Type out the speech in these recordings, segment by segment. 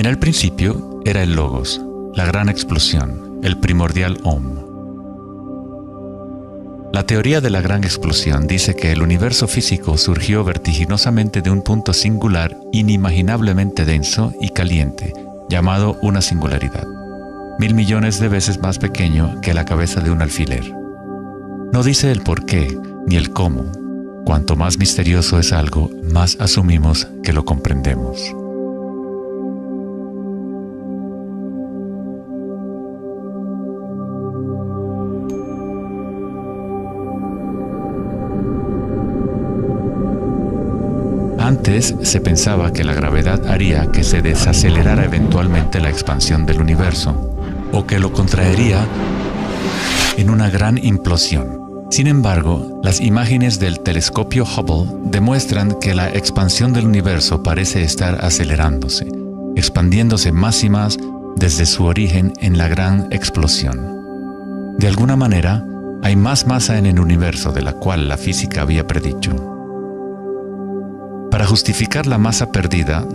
En el principio era el Logos, la gran explosión, el primordial Om. La teoría de la gran explosión dice que el universo físico surgió vertiginosamente de un punto singular inimaginablemente denso y caliente, llamado una singularidad, 1000 millones de veces más pequeño que la cabeza de un alfiler. No dice el por qué ni el cómo. Cuanto más misterioso es algo, más asumimos que lo comprendemos. Antes se pensaba que la gravedad haría que se desacelerara eventualmente la expansión del universo, o que lo contraería en una gran implosión. Sin embargo, las imágenes del telescopio Hubble demuestran que la expansión del universo parece estar acelerándose, expandiéndose más y más desde su origen en la gran explosión. De alguna manera, hay más masa en el universo de la cual la física había predicho. Para justificar la masa perdida,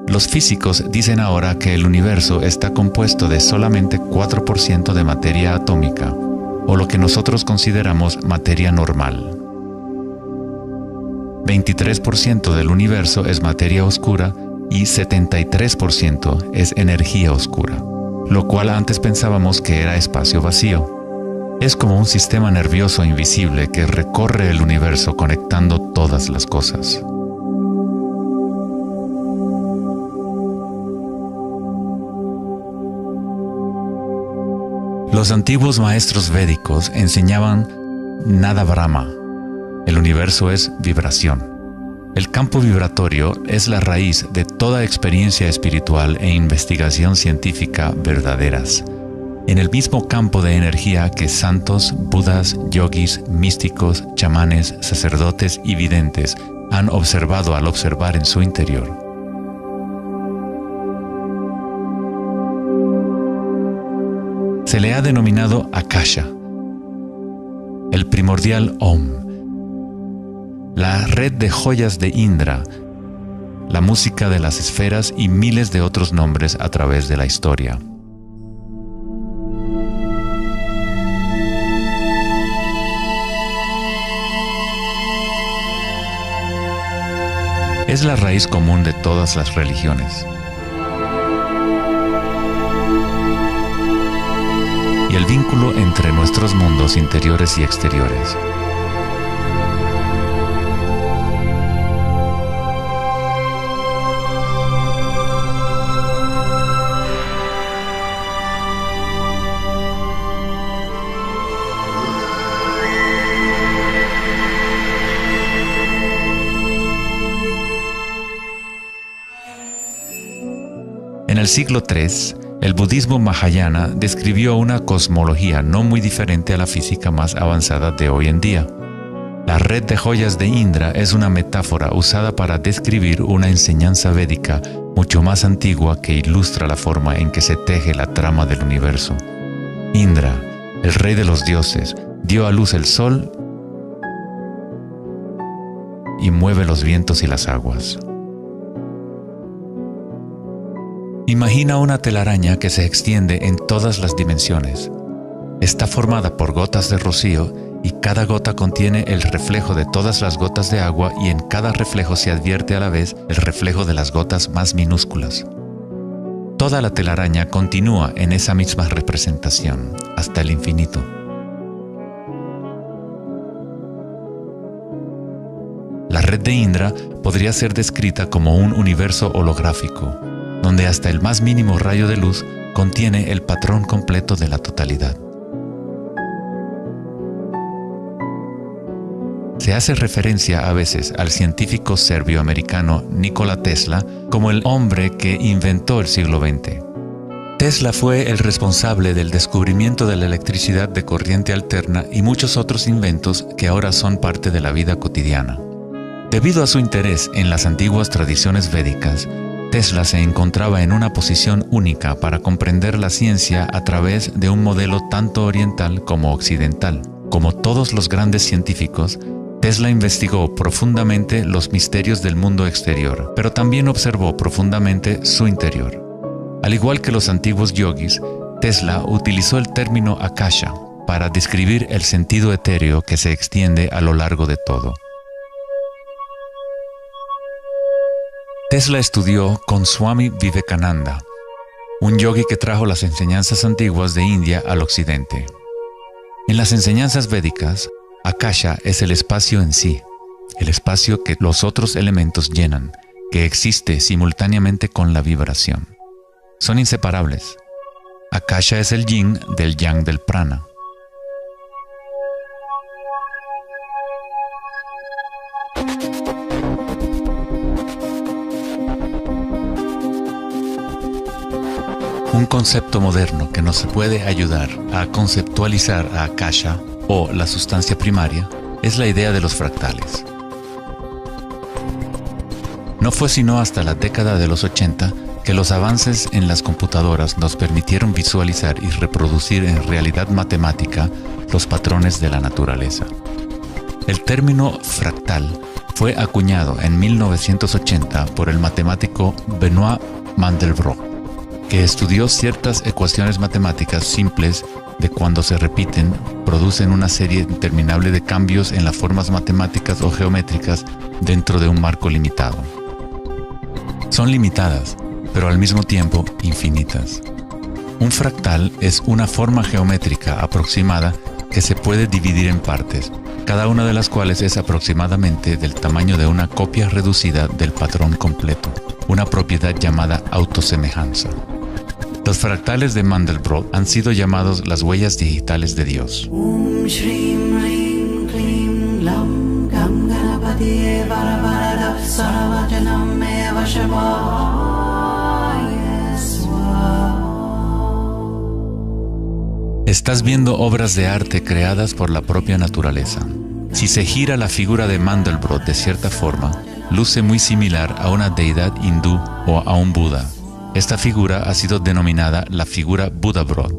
los físicos dicen ahora que el universo está compuesto de solamente 4% de materia atómica, o lo que nosotros consideramos materia normal. 23% del universo es materia oscura y 73% es energía oscura, lo cual antes pensábamos que era espacio vacío. Es como un sistema nervioso invisible que recorre el universo conectando todas las cosas. Los antiguos maestros védicos enseñaban Nada Brahma. El universo es vibración. El campo vibratorio es la raíz de toda experiencia espiritual e investigación científica verdaderas. En el mismo campo de energía que santos, budas, yogis, místicos, chamanes, sacerdotes y videntes han observado al observar en su interior. Se le ha denominado Akasha, el primordial Om, la red de joyas de Indra, la música de las esferas y miles de otros nombres a través de la historia. Es la raíz común de todas las religiones. Y el vínculo entre nuestros mundos interiores y exteriores. En el siglo III, el budismo Mahayana describió una cosmología no muy diferente a la física más avanzada de hoy en día. La red de joyas de Indra es una metáfora usada para describir una enseñanza védica mucho más antigua que ilustra la forma en que se teje la trama del universo. Indra, el rey de los dioses, dio a luz el sol y mueve los vientos y las aguas. Imagina una telaraña que se extiende en todas las dimensiones. Está formada por gotas de rocío y cada gota contiene el reflejo de todas las gotas de agua y en cada reflejo se advierte a la vez el reflejo de las gotas más minúsculas. Toda la telaraña continúa en esa misma representación, hasta el infinito. La red de Indra podría ser descrita como un universo holográfico, donde hasta el más mínimo rayo de luz contiene el patrón completo de la totalidad. Se hace referencia a veces al científico serbio-americano Nikola Tesla como el hombre que inventó el siglo XX. Tesla fue el responsable del descubrimiento de la electricidad de corriente alterna y muchos otros inventos que ahora son parte de la vida cotidiana. Debido a su interés en las antiguas tradiciones védicas, Tesla se encontraba en una posición única para comprender la ciencia a través de un modelo tanto oriental como occidental. Como todos los grandes científicos, Tesla investigó profundamente los misterios del mundo exterior, pero también observó profundamente su interior. Al igual que los antiguos yogis, Tesla utilizó el término akasha para describir el sentido etéreo que se extiende a lo largo de todo. Tesla estudió con Swami Vivekananda, un yogi que trajo las enseñanzas antiguas de India al occidente. En las enseñanzas védicas, akasha es el espacio en sí, el espacio que los otros elementos llenan, que existe simultáneamente con la vibración. Son inseparables. Akasha es el yin del yang del prana. Un concepto moderno que nos puede ayudar a conceptualizar a Akasha, o la sustancia primaria, es la idea de los fractales. No fue sino hasta la década de los 80 que los avances en las computadoras nos permitieron visualizar y reproducir en realidad matemática los patrones de la naturaleza. El término fractal fue acuñado en 1980 por el matemático Benoit Mandelbrot, que estudió ciertas ecuaciones matemáticas simples de cuando se repiten, producen una serie interminable de cambios en las formas matemáticas o geométricas dentro de un marco limitado. Son limitadas, pero al mismo tiempo infinitas. Un fractal es una forma geométrica aproximada que se puede dividir en partes, cada una de las cuales es aproximadamente del tamaño de una copia reducida del patrón completo, una propiedad llamada autosemejanza. Los fractales de Mandelbrot han sido llamados las huellas digitales de Dios. Estás viendo obras de arte creadas por la propia naturaleza. Si se gira la figura de Mandelbrot de cierta forma, luce muy similar a una deidad hindú o a un Buda. Esta figura ha sido denominada la figura Buddha-Brot.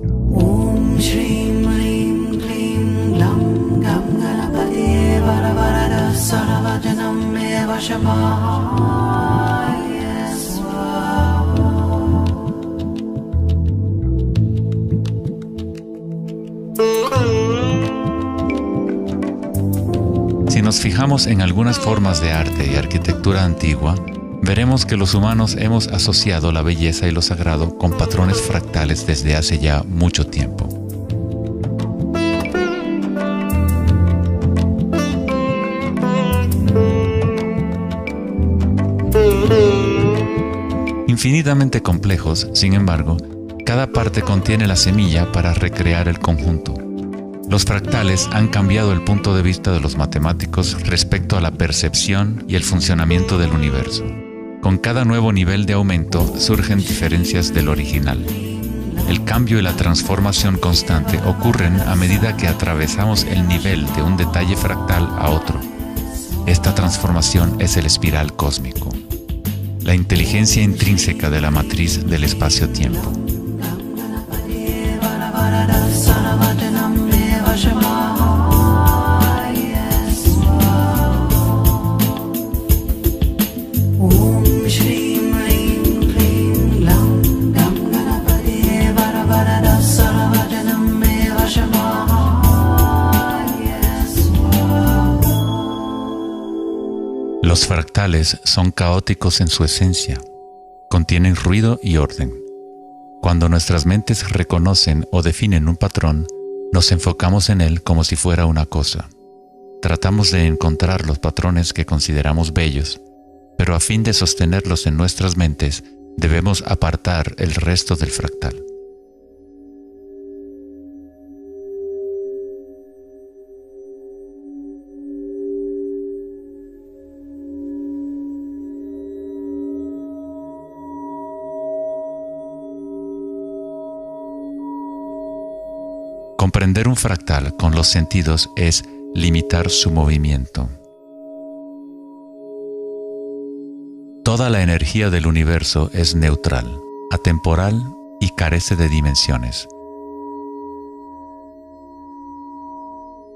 Si nos fijamos en algunas formas de arte y arquitectura antigua, veremos que los humanos hemos asociado la belleza y lo sagrado con patrones fractales desde hace ya mucho tiempo. Infinitamente complejos, sin embargo, cada parte contiene la semilla para recrear el conjunto. Los fractales han cambiado el punto de vista de los matemáticos respecto a la percepción y el funcionamiento del universo. Con cada nuevo nivel de aumento surgen diferencias del original. El cambio y la transformación constante ocurren a medida que atravesamos el nivel de un detalle fractal a otro. Esta transformación es el espiral cósmico, la inteligencia intrínseca de la matriz del espacio-tiempo. Los fractales son caóticos en su esencia, contienen ruido y orden. Cuando nuestras mentes reconocen o definen un patrón, nos enfocamos en él como si fuera una cosa. Tratamos de encontrar los patrones que consideramos bellos, pero a fin de sostenerlos en nuestras mentes, debemos apartar el resto del fractal. Comprender un fractal con los sentidos es limitar su movimiento. Toda la energía del universo es neutral, atemporal y carece de dimensiones.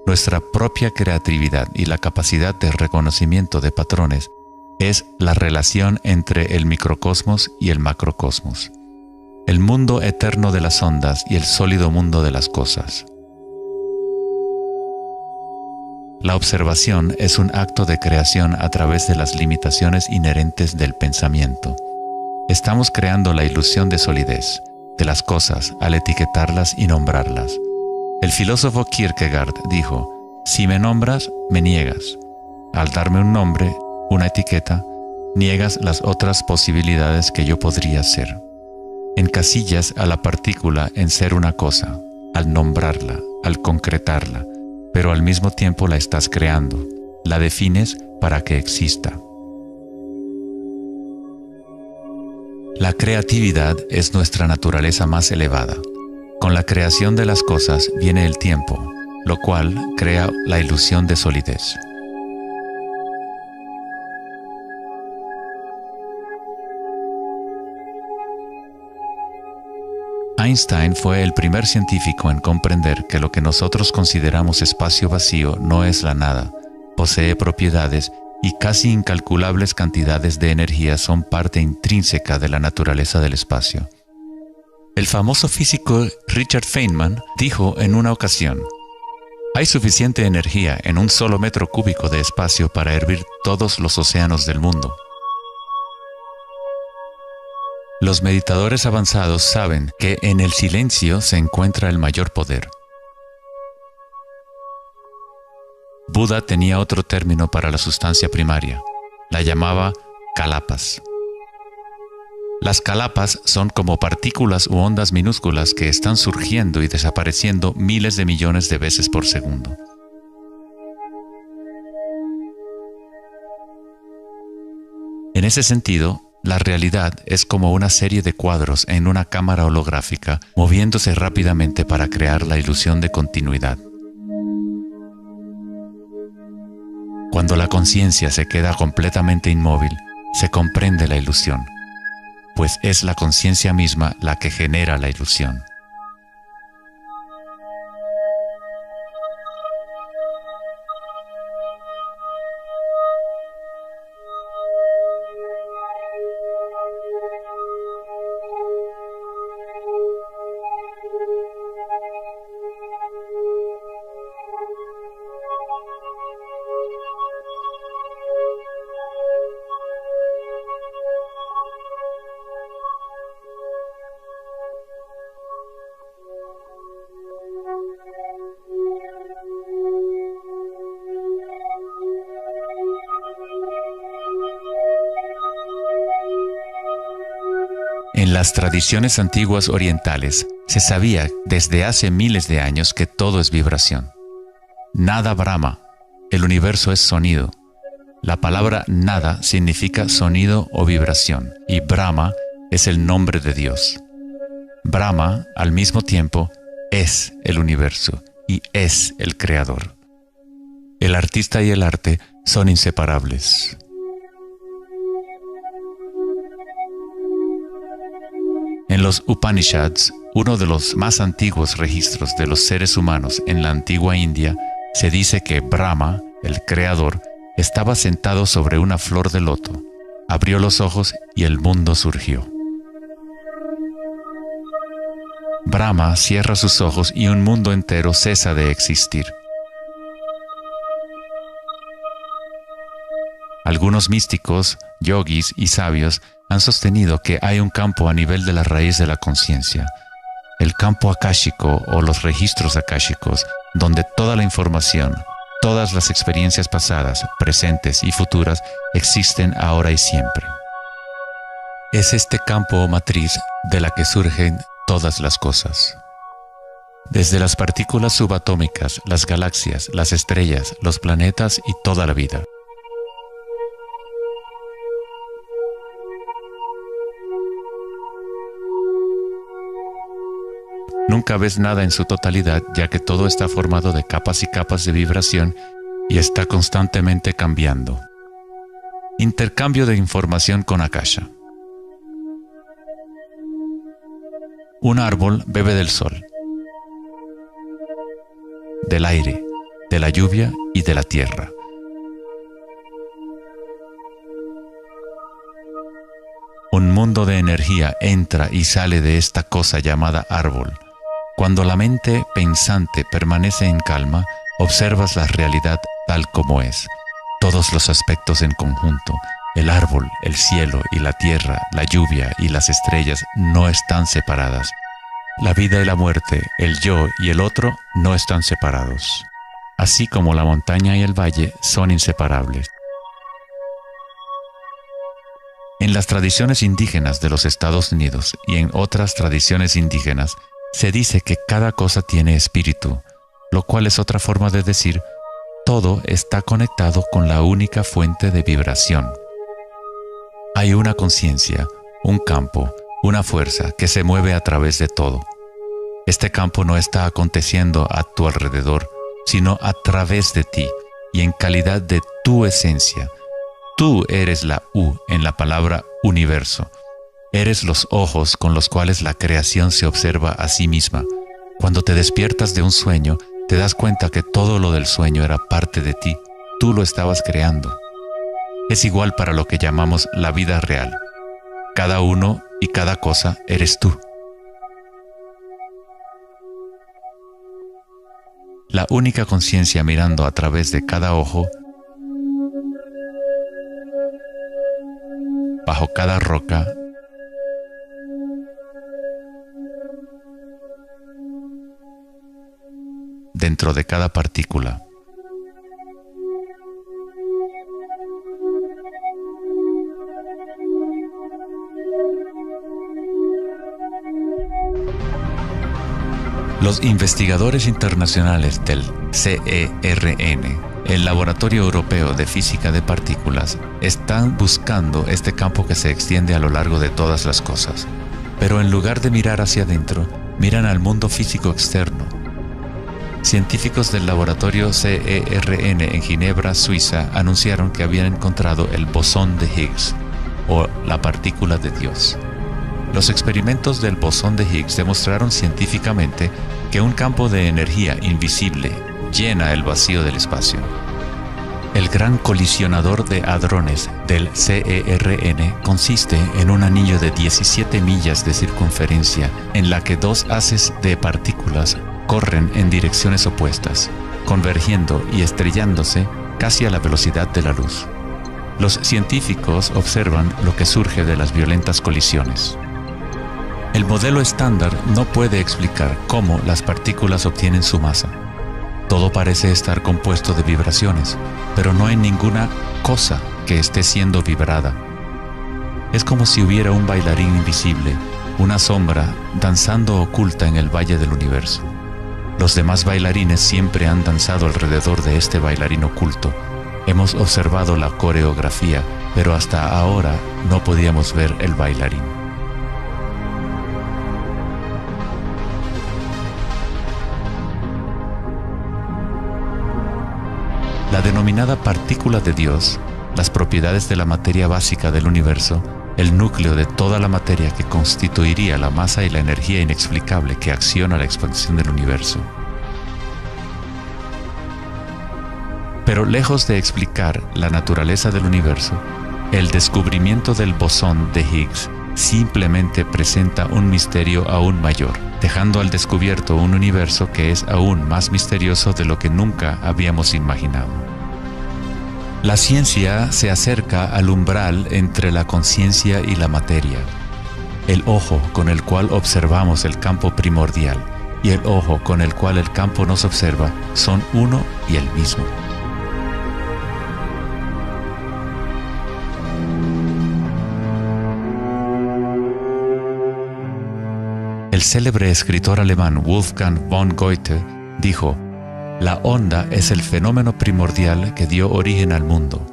Nuestra propia creatividad y la capacidad de reconocimiento de patrones es la relación entre el microcosmos y el macrocosmos. el mundo eterno de las ondas y el sólido mundo de las cosas. La observación es un acto de creación a través de las limitaciones inherentes del pensamiento. Estamos creando la ilusión de solidez de las cosas al etiquetarlas y nombrarlas. El filósofo Kierkegaard dijo: si me nombras, me niegas. Al darme un nombre, una etiqueta, niegas las otras posibilidades que yo podría ser. Encasillas a la partícula en ser una cosa, al nombrarla, al concretarla, pero al mismo tiempo la estás creando, la defines para que exista. La creatividad es nuestra naturaleza más elevada. Con la creación de las cosas viene el tiempo, lo cual crea la ilusión de solidez. Einstein fue el primer científico en comprender que lo que nosotros consideramos espacio vacío no es la nada, posee propiedades y casi incalculables cantidades de energía son parte intrínseca de la naturaleza del espacio. El famoso físico Richard Feynman dijo en una ocasión: hay suficiente energía en un solo metro cúbico de espacio para hervir todos los océanos del mundo. Los meditadores avanzados saben que en el silencio se encuentra el mayor poder. Buda tenía otro término para la sustancia primaria. La llamaba kalapas. Las kalapas son como partículas u ondas minúsculas que están surgiendo y desapareciendo miles de millones de veces por segundo. En ese sentido, la realidad es como una serie de cuadros en una cámara holográfica moviéndose rápidamente para crear la ilusión de continuidad. Cuando la conciencia se queda completamente inmóvil, se comprende la ilusión, pues es la conciencia misma la que genera la ilusión. En las tradiciones antiguas orientales se sabía desde hace miles de años que todo es vibración. Nada Brahma, el universo es sonido. La palabra nada significa sonido o vibración y Brahma es el nombre de Dios. Brahma, al mismo tiempo, es el universo y es el creador. El artista y el arte son inseparables. En los Upanishads, uno de los más antiguos registros de los seres humanos en la antigua India, se dice que Brahma, el creador, estaba sentado sobre una flor de loto, abrió los ojos y el mundo surgió. Brahma cierra sus ojos y un mundo entero cesa de existir. Algunos místicos, yogis y sabios han sostenido que hay un campo a nivel de la raíz de la conciencia, el campo akáshico o los registros akáshicos, donde toda la información, todas las experiencias pasadas, presentes y futuras existen ahora y siempre. Es este campo o matriz de la que surgen todas las cosas. Desde las partículas subatómicas, las galaxias, las estrellas, los planetas y toda la vida. Nunca ves nada en su totalidad, ya que todo está formado de capas y capas de vibración y está constantemente cambiando. Intercambio de información con Akasha. Un árbol bebe del sol, del aire, de la lluvia y de la tierra. Un mundo de energía entra y sale de esta cosa llamada árbol. Cuando la mente pensante permanece en calma, observas la realidad tal como es. Todos los aspectos en conjunto, el árbol, el cielo y la tierra, la lluvia y las estrellas no están separadas. La vida y la muerte, el yo y el otro no están separados. Así como la montaña y el valle son inseparables. En las tradiciones indígenas de los Estados Unidos y en otras tradiciones indígenas, se dice que cada cosa tiene espíritu, lo cual es otra forma de decir, todo está conectado con la única fuente de vibración. Hay una conciencia, un campo, una fuerza que se mueve a través de todo. Este campo no está aconteciendo a tu alrededor, sino a través de ti y en calidad de tu esencia. Tú eres la U en la palabra universo. Eres los ojos con los cuales la creación se observa a sí misma. Cuando te despiertas de un sueño, te das cuenta que todo lo del sueño era parte de ti. Tú lo estabas creando. Es igual para lo que llamamos la vida real. Cada uno y cada cosa eres tú. La única conciencia mirando a través de cada ojo, bajo cada roca, dentro de cada partícula. Los investigadores internacionales del CERN, el Laboratorio Europeo de Física de Partículas, están buscando este campo que se extiende a lo largo de todas las cosas. Pero en lugar de mirar hacia adentro, miran al mundo físico externo. Científicos del laboratorio CERN en Ginebra, Suiza, anunciaron que habían encontrado el bosón de Higgs, o la partícula de Dios. Los experimentos del bosón de Higgs demostraron científicamente que un campo de energía invisible llena el vacío del espacio. El gran colisionador de hadrones del CERN consiste en un anillo de 17 millas de circunferencia en la que dos haces de partículas corren en direcciones opuestas, convergiendo y estrellándose casi a la velocidad de la luz. Los científicos observan lo que surge de las violentas colisiones. El modelo estándar no puede explicar cómo las partículas obtienen su masa. Todo parece estar compuesto de vibraciones, pero no hay ninguna cosa que esté siendo vibrada. Es como si hubiera un bailarín invisible, una sombra, danzando oculta en el valle del universo. Los demás bailarines siempre han danzado alrededor de este bailarín oculto. Hemos observado la coreografía, pero hasta ahora no podíamos ver el bailarín. La denominada partícula de Dios, las propiedades de la materia básica del universo, el núcleo de toda la materia que constituiría la masa y la energía inexplicable que acciona la expansión del universo. Pero lejos de explicar la naturaleza del universo, el descubrimiento del bosón de Higgs simplemente presenta un misterio aún mayor, dejando al descubierto un universo que es aún más misterioso de lo que nunca habíamos imaginado. La ciencia se acerca al umbral entre la conciencia y la materia. El ojo con el cual observamos el campo primordial y el ojo con el cual el campo nos observa son uno y el mismo. El célebre escritor alemán Wolfgang von Goethe dijo: "La onda es el fenómeno primordial que dio origen al mundo".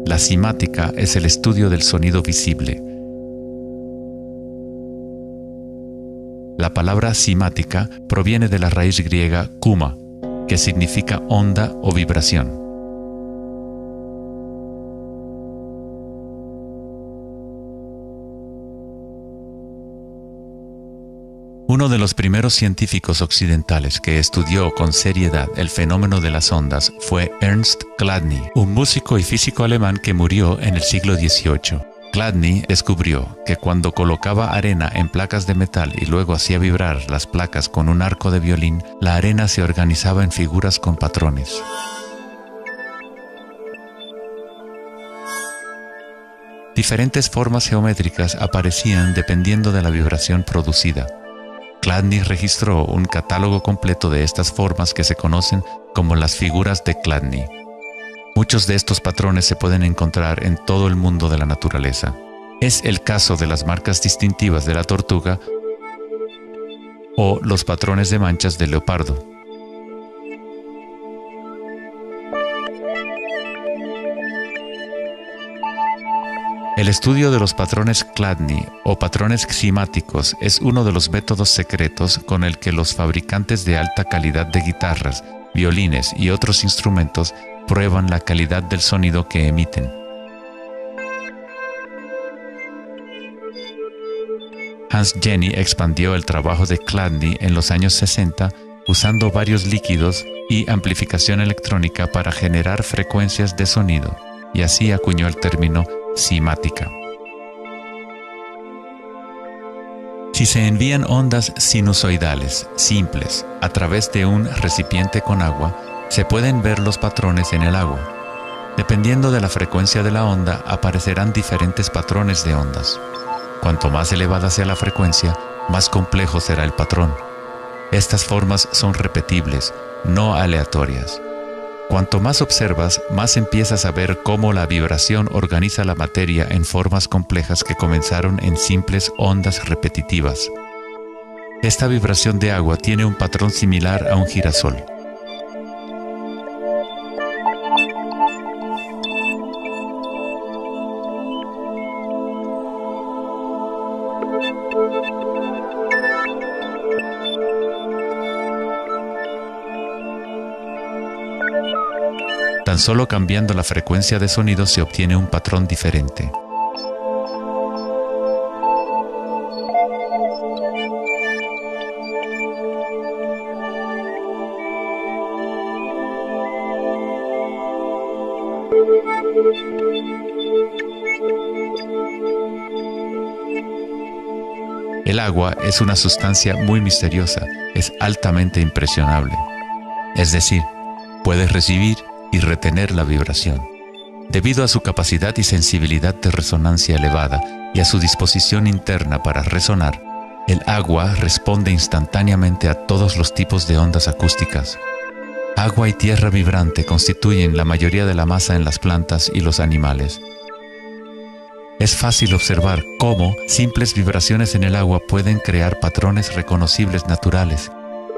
La simática es el estudio del sonido visible. La palabra simática proviene de la raíz griega kuma, que significa onda o vibración. Uno de los primeros científicos occidentales que estudió con seriedad el fenómeno de las ondas fue Ernst Chladni, un músico y físico alemán que murió en el siglo XVIII. Chladni descubrió que cuando colocaba arena en placas de metal y luego hacía vibrar las placas con un arco de violín, la arena se organizaba en figuras con patrones. Diferentes formas geométricas aparecían dependiendo de la vibración producida. Chladni registró un catálogo completo de estas formas que se conocen como las figuras de Chladni. Muchos de estos patrones se pueden encontrar en todo el mundo de la naturaleza. Es el caso de las marcas distintivas de la tortuga o los patrones de manchas del leopardo. El estudio de los patrones Chladni o patrones ximáticos es uno de los métodos secretos con el que los fabricantes de alta calidad de guitarras, violines y otros instrumentos prueban la calidad del sonido que emiten. Hans Jenny expandió el trabajo de Chladni en los años 60 usando varios líquidos y amplificación electrónica para generar frecuencias de sonido, y así acuñó el término ximática. Si se envían ondas sinusoidales simples a través de un recipiente con agua, se pueden ver los patrones en el agua. Dependiendo de la frecuencia de la onda, aparecerán diferentes patrones de ondas. Cuanto más elevada sea la frecuencia, más complejo será el patrón. Estas formas son repetibles, no aleatorias. Cuanto más observas, más empiezas a ver cómo la vibración organiza la materia en formas complejas que comenzaron en simples ondas repetitivas. Esta vibración de agua tiene un patrón similar a un girasol. Tan solo cambiando la frecuencia de sonido se obtiene un patrón diferente. El agua es una sustancia muy misteriosa, es altamente impresionable. Es decir, puede recibir y retener la vibración. Debido a su capacidad y sensibilidad de resonancia elevada y a su disposición interna para resonar, el agua responde instantáneamente a todos los tipos de ondas acústicas. Agua y tierra vibrante constituyen la mayoría de la masa en las plantas y los animales. Es fácil observar cómo simples vibraciones en el agua pueden crear patrones reconocibles naturales,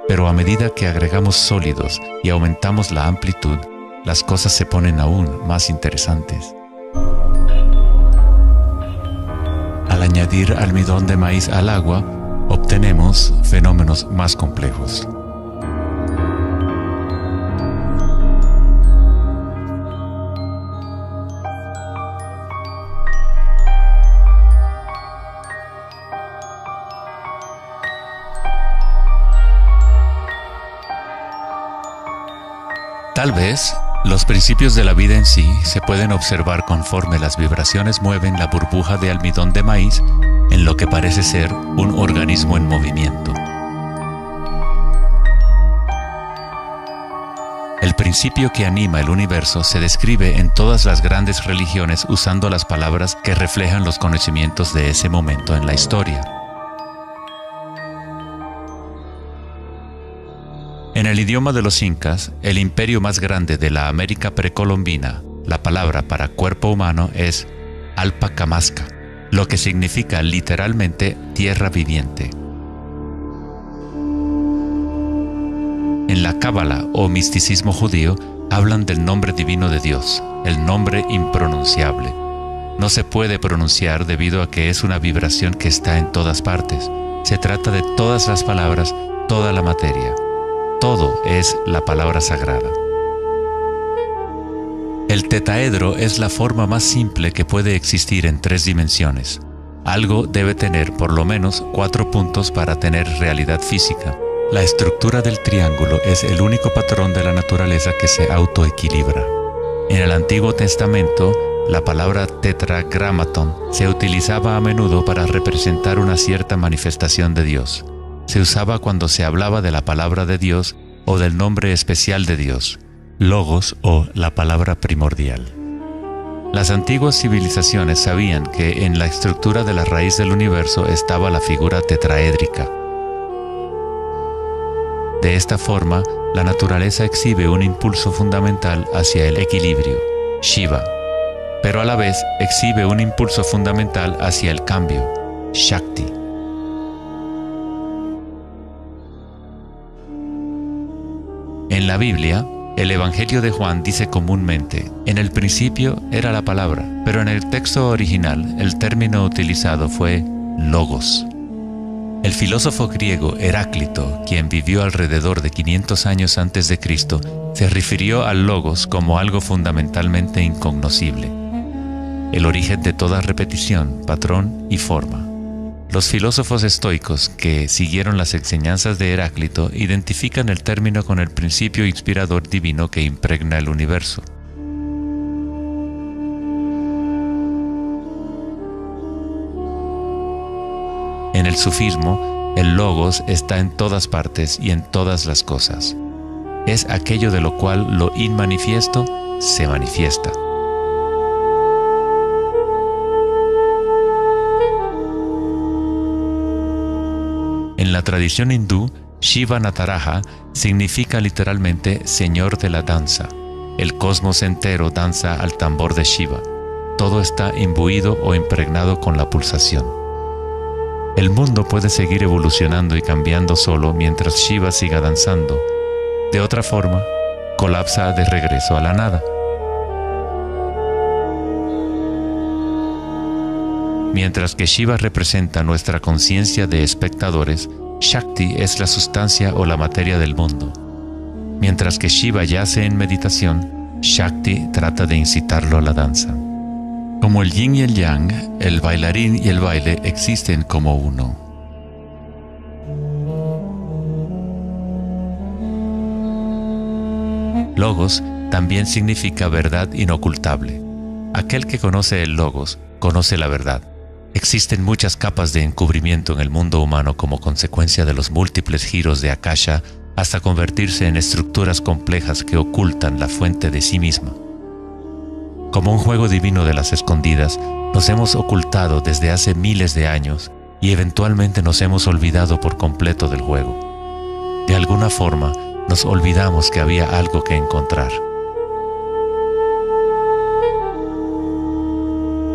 pero a medida que agregamos sólidos y aumentamos la amplitud, las cosas se ponen aún más interesantes. Al añadir almidón de maíz al agua, obtenemos fenómenos más complejos. Tal vez, los principios de la vida en sí se pueden observar conforme las vibraciones mueven la burbuja de almidón de maíz en lo que parece ser un organismo en movimiento. El principio que anima el universo se describe en todas las grandes religiones usando las palabras que reflejan los conocimientos de ese momento en la historia. En el idioma de los incas, el imperio más grande de la América precolombina, la palabra para cuerpo humano es Alpacamasca, lo que significa literalmente tierra viviente. En la Cábala o misticismo judío, hablan del nombre divino de Dios, el nombre impronunciable. No se puede pronunciar debido a que es una vibración que está en todas partes. Se trata de todas las palabras, toda la materia. Todo es la palabra sagrada. El tetaedro es la forma más simple que puede existir en 3 dimensiones. Algo debe tener por lo menos 4 puntos para tener realidad física. La estructura del triángulo es el único patrón de la naturaleza que se autoequilibra. En el Antiguo Testamento, la palabra tetragramaton se utilizaba a menudo para representar una cierta manifestación de Dios. Se usaba cuando se hablaba de la palabra de Dios o del nombre especial de Dios, logos o la palabra primordial. Las antiguas civilizaciones sabían que en la estructura de la raíz del universo estaba la figura tetraédrica. De esta forma, la naturaleza exhibe un impulso fundamental hacia el equilibrio, Shiva, pero a la vez exhibe un impulso fundamental hacia el cambio, Shakti. En la Biblia, el Evangelio de Juan dice comúnmente, en el principio era la palabra, pero en el texto original el término utilizado fue logos. El filósofo griego Heráclito, quien vivió alrededor de 500 años antes de Cristo, se refirió al logos como algo fundamentalmente incognoscible, el origen de toda repetición, patrón y forma. Los filósofos estoicos que siguieron las enseñanzas de Heráclito identifican el término con el principio inspirador divino que impregna el universo. En el sufismo, el logos está en todas partes y en todas las cosas. Es aquello de lo cual lo inmanifiesto se manifiesta. En la tradición hindú, Shiva Nataraja significa literalmente Señor de la danza. El cosmos entero danza al tambor de Shiva. Todo está imbuido o impregnado con la pulsación. El mundo puede seguir evolucionando y cambiando solo mientras Shiva siga danzando. De otra forma, colapsa de regreso a la nada. Mientras que Shiva representa nuestra conciencia de espectadores, Shakti es la sustancia o la materia del mundo. Mientras que Shiva yace en meditación, Shakti trata de incitarlo a la danza. Como el yin y el yang, el bailarín y el baile existen como uno. Logos también significa verdad inocultable. Aquel que conoce el logos, conoce la verdad. Existen muchas capas de encubrimiento en el mundo humano como consecuencia de los múltiples giros de Akasha hasta convertirse en estructuras complejas que ocultan la fuente de sí misma. Como un juego divino de las escondidas, nos hemos ocultado desde hace miles de años y eventualmente nos hemos olvidado por completo del juego. De alguna forma, nos olvidamos que había algo que encontrar.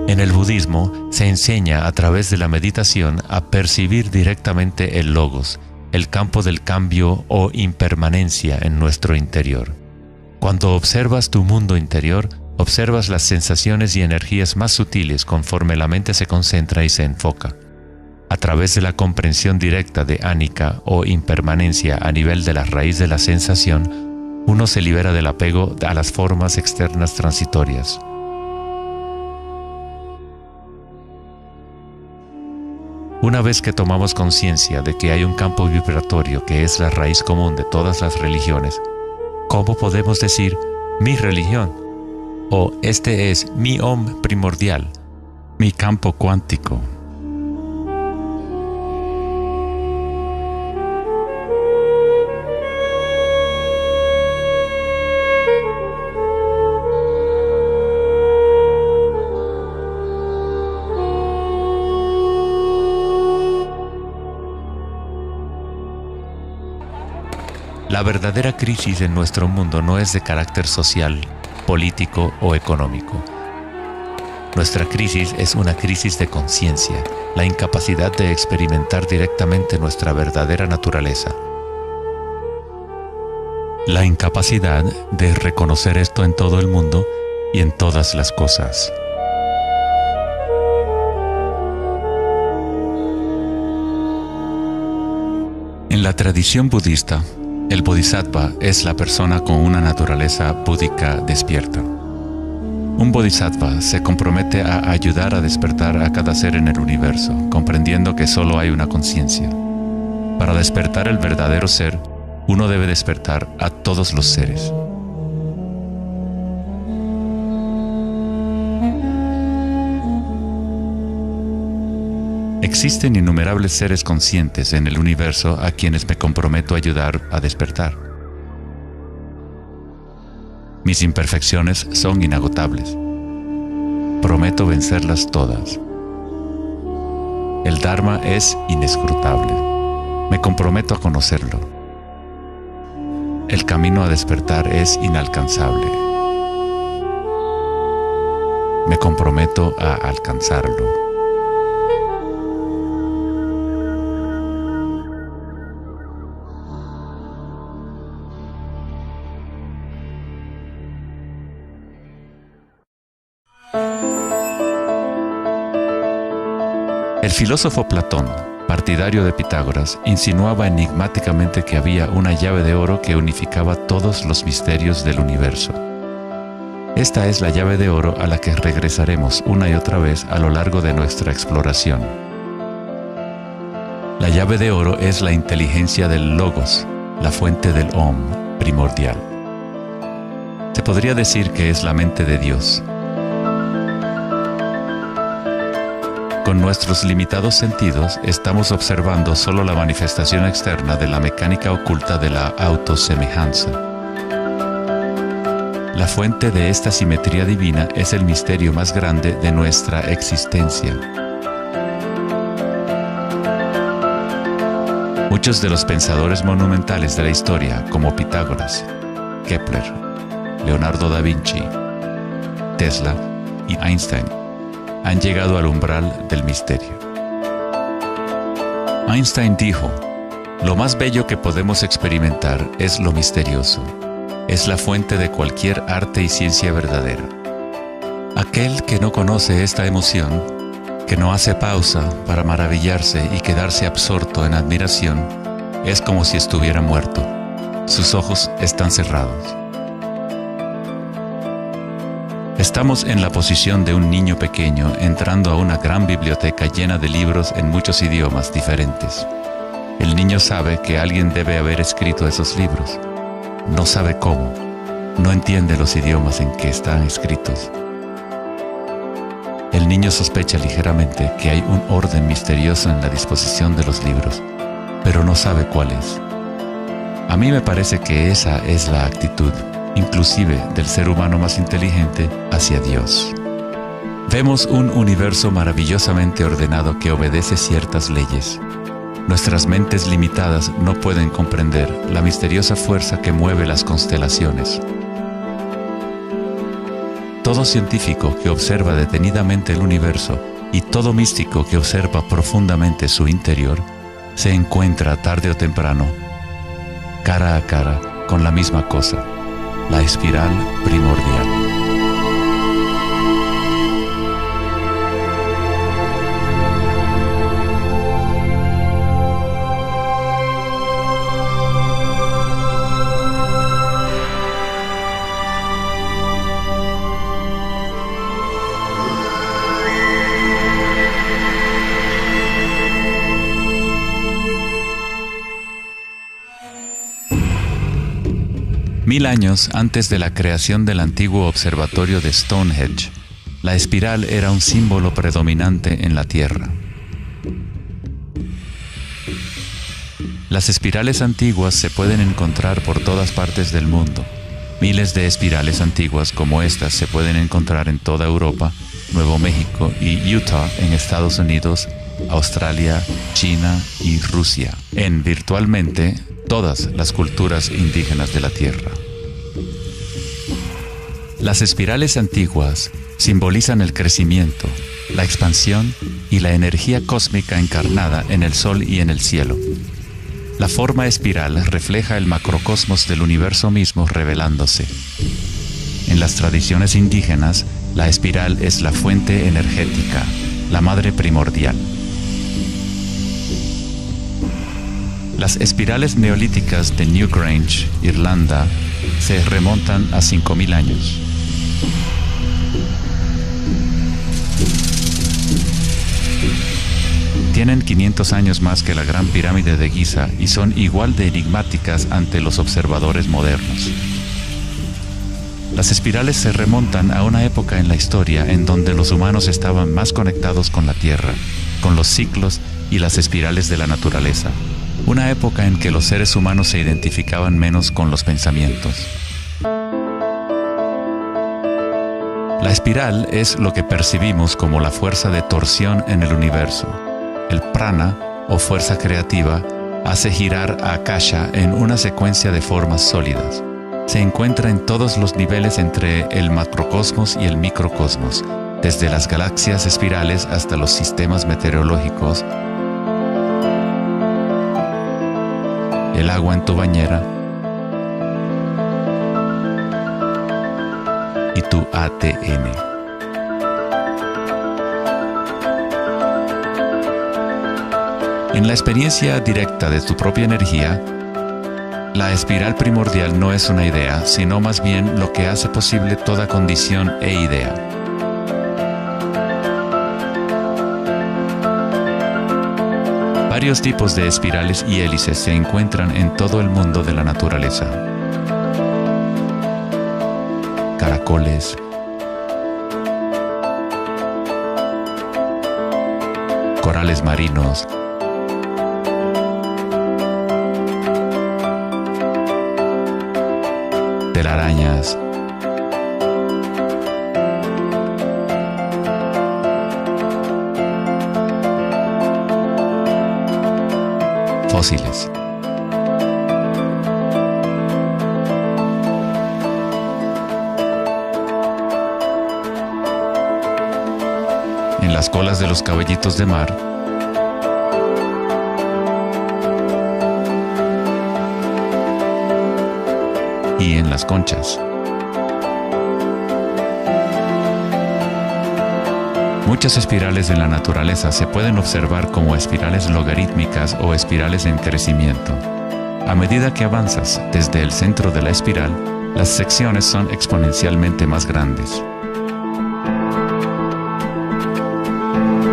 En el budismo se enseña a través de la meditación a percibir directamente el logos, el campo del cambio o impermanencia en nuestro interior. Cuando observas tu mundo interior, observas las sensaciones y energías más sutiles conforme la mente se concentra y se enfoca. A través de la comprensión directa de anicca o impermanencia a nivel de la raíz de la sensación, uno se libera del apego a las formas externas transitorias. Una vez que tomamos conciencia de que hay un campo vibratorio que es la raíz común de todas las religiones, ¿cómo podemos decir mi religión? O este es mi Om primordial, mi campo cuántico. La verdadera crisis en nuestro mundo no es de carácter social, político o económico. Nuestra crisis es una crisis de conciencia, la incapacidad de experimentar directamente nuestra verdadera naturaleza. La incapacidad de reconocer esto en todo el mundo y en todas las cosas. En la tradición budista, el bodhisattva es la persona con una naturaleza búdica despierta. Un bodhisattva se compromete a ayudar a despertar a cada ser en el universo, comprendiendo que solo hay una conciencia. Para despertar el verdadero ser, uno debe despertar a todos los seres. Existen innumerables seres conscientes en el universo a quienes me comprometo a ayudar a despertar. Mis imperfecciones son inagotables. Prometo vencerlas todas. El Dharma es inescrutable. Me comprometo a conocerlo. El camino a despertar es inalcanzable. Me comprometo a alcanzarlo. El filósofo Platón, partidario de Pitágoras, insinuaba enigmáticamente que había una llave de oro que unificaba todos los misterios del universo. Esta es la llave de oro a la que regresaremos una y otra vez a lo largo de nuestra exploración. La llave de oro es la inteligencia del Logos, la fuente del Om primordial. Se podría decir que es la mente de Dios. Con nuestros limitados sentidos, estamos observando solo la manifestación externa de la mecánica oculta de la autosemejanza. La fuente de esta simetría divina es el misterio más grande de nuestra existencia. Muchos de los pensadores monumentales de la historia, como Pitágoras, Kepler, Leonardo da Vinci, Tesla y Einstein, han llegado al umbral del misterio. Einstein dijo: "Lo más bello que podemos experimentar es lo misterioso. Es la fuente de cualquier arte y ciencia verdadera". Aquel que no conoce esta emoción, que no hace pausa para maravillarse y quedarse absorto en admiración, es como si estuviera muerto. Sus ojos están cerrados. Estamos en la posición de un niño pequeño entrando a una gran biblioteca llena de libros en muchos idiomas diferentes. El niño sabe que alguien debe haber escrito esos libros. No sabe cómo. No entiende los idiomas en que están escritos. El niño sospecha ligeramente que hay un orden misterioso en la disposición de los libros, pero no sabe cuál es. A mí me parece que esa es la actitud, inclusive del ser humano más inteligente, hacia Dios. Vemos un universo maravillosamente ordenado que obedece ciertas leyes. Nuestras mentes limitadas no pueden comprender la misteriosa fuerza que mueve las constelaciones. Todo científico que observa detenidamente el universo y todo místico que observa profundamente su interior se encuentra tarde o temprano, cara a cara, con la misma cosa: la espiral primordial. Mil años antes de la creación del antiguo observatorio de Stonehenge, la espiral era un símbolo predominante en la Tierra. Las espirales antiguas se pueden encontrar por todas partes del mundo. Miles de espirales antiguas como estas se pueden encontrar en toda Europa, Nuevo México y Utah en Estados Unidos, Australia, China y Rusia, en virtualmente todas las culturas indígenas de la Tierra. Las espirales antiguas simbolizan el crecimiento, la expansión y la energía cósmica encarnada en el Sol y en el cielo. La forma espiral refleja el macrocosmos del universo mismo revelándose. En las tradiciones indígenas, la espiral es la fuente energética, la madre primordial. Las espirales neolíticas de Newgrange, Irlanda, se remontan a 5000 años. Tienen 500 años más que la Gran Pirámide de Giza y son igual de enigmáticas ante los observadores modernos. Las espirales se remontan a una época en la historia en donde los humanos estaban más conectados con la Tierra, con los ciclos y las espirales de la naturaleza. Una época en que los seres humanos se identificaban menos con los pensamientos. La espiral es lo que percibimos como la fuerza de torsión en el universo. El prana, o fuerza creativa, hace girar a Akasha en una secuencia de formas sólidas. Se encuentra en todos los niveles entre el macrocosmos y el microcosmos, desde las galaxias espirales hasta los sistemas meteorológicos, el agua en tu bañera y tu ATM. En la experiencia directa de tu propia energía, la espiral primordial no es una idea, sino más bien lo que hace posible toda condición e idea. Varios tipos de espirales y hélices se encuentran en todo el mundo de la naturaleza. Caracoles, corales marinos, telarañas, fósiles. En las colas de los caballitos de mar, y en las conchas. Muchas espirales en la naturaleza se pueden observar como espirales logarítmicas o espirales en crecimiento. A medida que avanzas desde el centro de la espiral, las secciones son exponencialmente más grandes.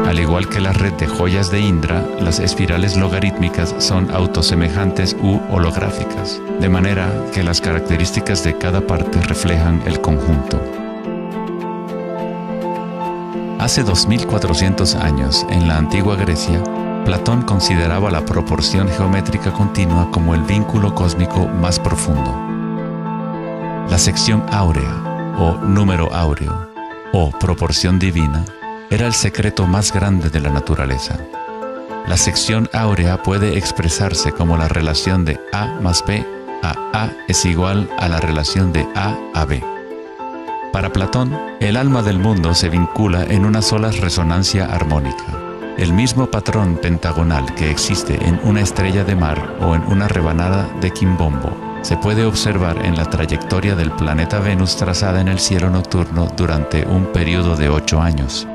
Al igual que la red de joyas de Indra, las espirales logarítmicas son autosemejantes u holográficas, de manera que las características de cada parte reflejan el conjunto. Hace 2400 años, en la antigua Grecia, Platón consideraba la proporción geométrica continua como el vínculo cósmico más profundo. La sección áurea, o número áureo, o proporción divina, era el secreto más grande de la naturaleza. La sección áurea puede expresarse como la relación de A más B a es igual a la relación de A B. Para Platón, el alma del mundo se vincula en una sola resonancia armónica. El mismo patrón pentagonal que existe en una estrella de mar o en una rebanada de quimbombo se puede observar en la trayectoria del planeta Venus trazada en el cielo nocturno durante un periodo de 8 años.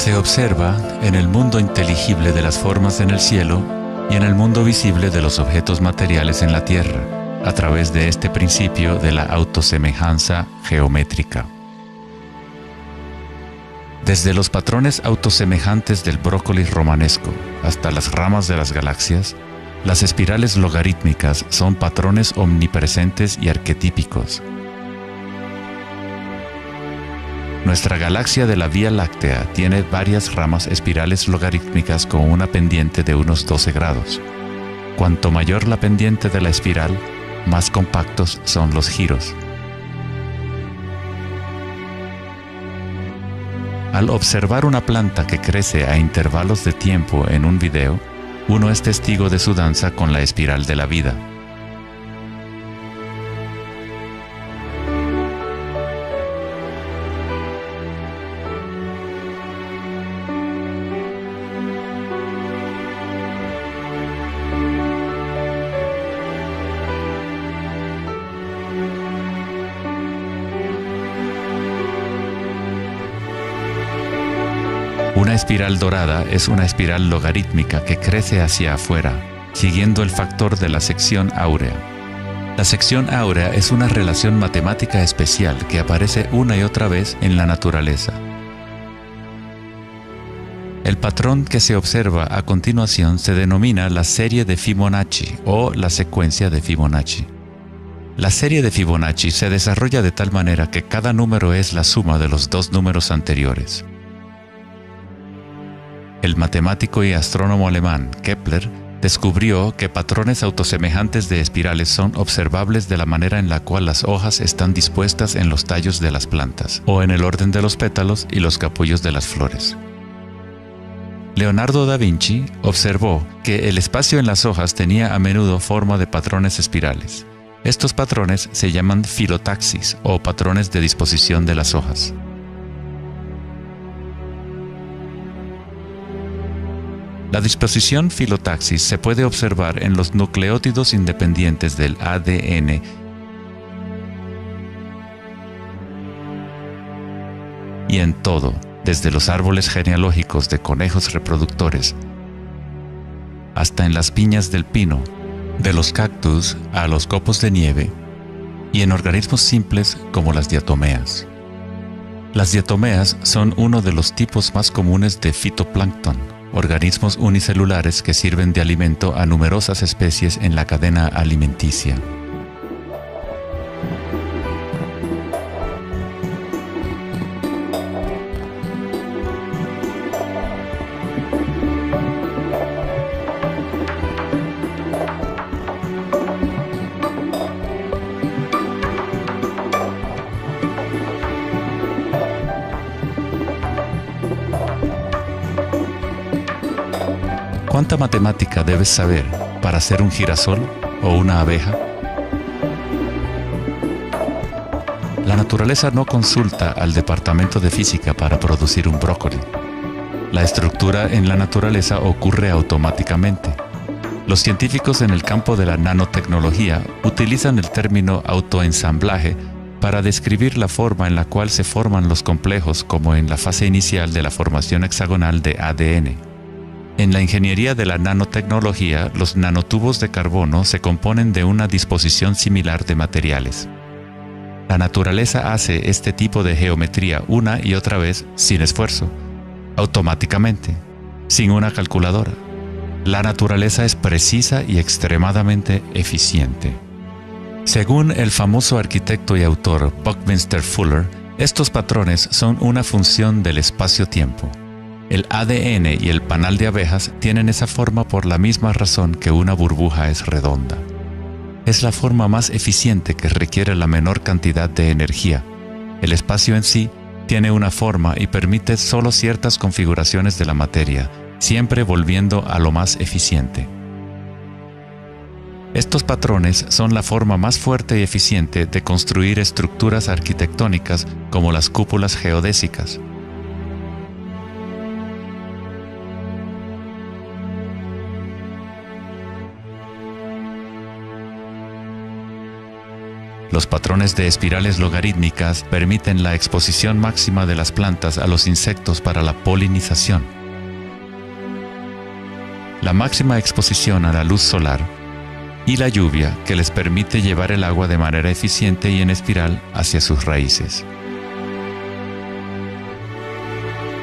Se observa en el mundo inteligible de las formas en el cielo y en el mundo visible de los objetos materiales en la Tierra, a través de este principio de la autosemejanza geométrica. Desde los patrones autosemejantes del brócoli romanesco hasta las ramas de las galaxias, las espirales logarítmicas son patrones omnipresentes y arquetípicos. Nuestra galaxia de la Vía Láctea tiene varias ramas espirales logarítmicas con una pendiente de unos 12 grados. Cuanto mayor la pendiente de la espiral, más compactos son los giros. Al observar una planta que crece a intervalos de tiempo en un video, uno es testigo de su danza con la espiral de la vida. Una espiral dorada es una espiral logarítmica que crece hacia afuera, siguiendo el factor de la sección áurea. La sección áurea es una relación matemática especial que aparece una y otra vez en la naturaleza. El patrón que se observa a continuación se denomina la serie de Fibonacci o la secuencia de Fibonacci. La serie de Fibonacci se desarrolla de tal manera que cada número es la suma de los dos números anteriores. El matemático y astrónomo alemán Kepler descubrió que patrones autosemejantes de espirales son observables de la manera en la cual las hojas están dispuestas en los tallos de las plantas, o en el orden de los pétalos y los capullos de las flores. Leonardo da Vinci observó que el espacio en las hojas tenía a menudo forma de patrones espirales. Estos patrones se llaman filotaxis o patrones de disposición de las hojas. La disposición filotaxis se puede observar en los nucleótidos independientes del ADN y en todo, desde los árboles genealógicos de conejos reproductores hasta en las piñas del pino, de los cactus a los copos de nieve y en organismos simples como las diatomeas. Las diatomeas son uno de los tipos más comunes de fitoplancton, organismos unicelulares que sirven de alimento a numerosas especies en la cadena alimenticia. ¿Cuánta matemática debes saber para ser un girasol o una abeja? La naturaleza no consulta al departamento de física para producir un brócoli. La estructura en la naturaleza ocurre automáticamente. Los científicos en el campo de la nanotecnología utilizan el término autoensamblaje para describir la forma en la cual se forman los complejos, como en la fase inicial de la formación hexagonal de ADN. En la ingeniería de la nanotecnología, los nanotubos de carbono se componen de una disposición similar de materiales. La naturaleza hace este tipo de geometría una y otra vez sin esfuerzo, automáticamente, sin una calculadora. La naturaleza es precisa y extremadamente eficiente. Según el famoso arquitecto y autor Buckminster Fuller, estos patrones son una función del espacio-tiempo. El ADN y el panal de abejas tienen esa forma por la misma razón que una burbuja es redonda. Es la forma más eficiente que requiere la menor cantidad de energía. El espacio en sí tiene una forma y permite solo ciertas configuraciones de la materia, siempre volviendo a lo más eficiente. Estos patrones son la forma más fuerte y eficiente de construir estructuras arquitectónicas como las cúpulas geodésicas. Los patrones de espirales logarítmicas permiten la exposición máxima de las plantas a los insectos para la polinización. La máxima exposición a la luz solar y la lluvia que les permite llevar el agua de manera eficiente y en espiral hacia sus raíces.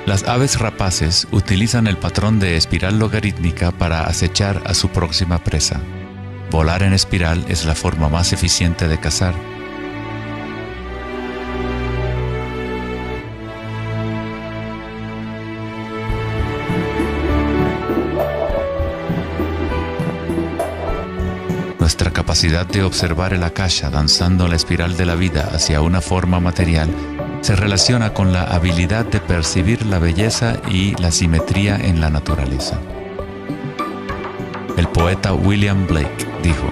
Las aves rapaces utilizan el patrón de espiral logarítmica para acechar a su próxima presa. Volar en espiral es la forma más eficiente de cazar. Nuestra capacidad de observar el akasha danzando la espiral de la vida hacia una forma material se relaciona con la habilidad de percibir la belleza y la simetría en la naturaleza. El poeta William Blake dijo: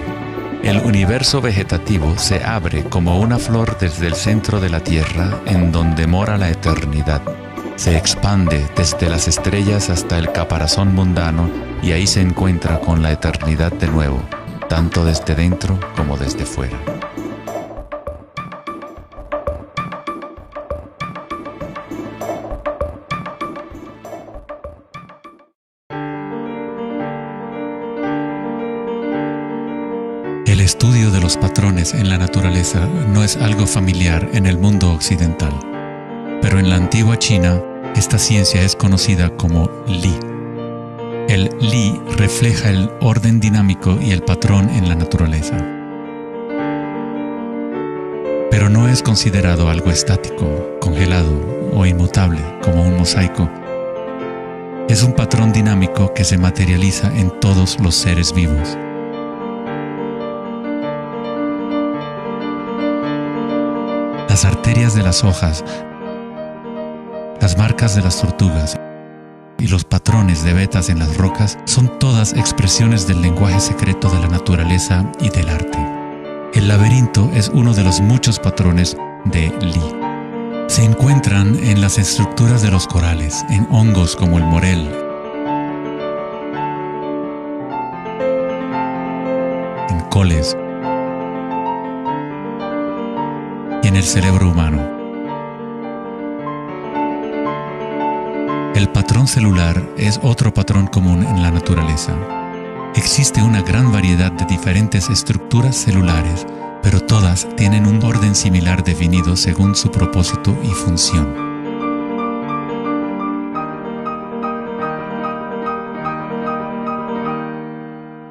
"El universo vegetativo se abre como una flor desde el centro de la tierra en donde mora la eternidad. Se expande desde las estrellas hasta el caparazón mundano y ahí se encuentra con la eternidad de nuevo, tanto desde dentro como desde fuera". estudio de los patrones en la naturaleza no es algo familiar en el mundo occidental, pero en la antigua China, esta ciencia es conocida como Li. El Li refleja el orden dinámico y el patrón en la naturaleza. Pero no es considerado algo estático, congelado o inmutable como un mosaico. Es un patrón dinámico que se materializa en todos los seres vivos. Las arterias de las hojas, las marcas de las tortugas y los patrones de vetas en las rocas son todas expresiones del lenguaje secreto de la naturaleza y del arte. El laberinto es uno de los muchos patrones de Li. Se encuentran en las estructuras de los corales, en hongos como el morel, en coles y en el cerebro humano. El patrón celular es otro patrón común en la naturaleza. Existe una gran variedad de diferentes estructuras celulares, pero todas tienen un orden similar definido según su propósito y función.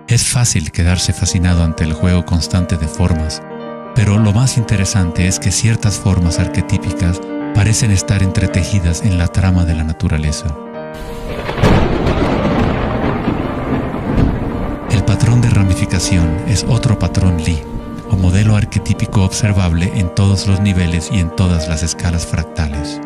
Es fácil quedarse fascinado ante el juego constante de formas, pero lo más interesante es que ciertas formas arquetípicas parecen estar entretejidas en la trama de la naturaleza. El patrón de ramificación es otro patrón Li, o modelo arquetípico observable en todos los niveles y en todas las escalas fractales.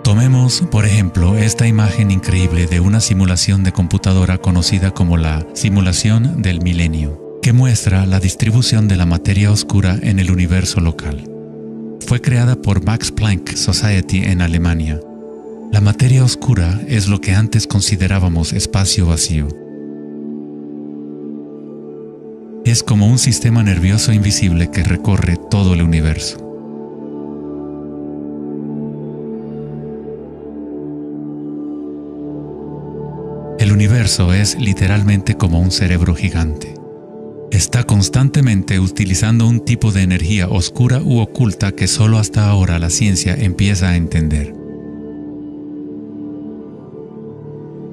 Tomemos, por ejemplo, esta imagen increíble de una simulación de computadora conocida como la simulación del milenio, que muestra la distribución de la materia oscura en el universo local. Fue creada por Max Planck Society en Alemania. La materia oscura es lo que antes considerábamos espacio vacío. Es como un sistema nervioso invisible que recorre todo el universo. El universo es literalmente como un cerebro gigante. Está constantemente utilizando un tipo de energía oscura u oculta que solo hasta ahora la ciencia empieza a entender.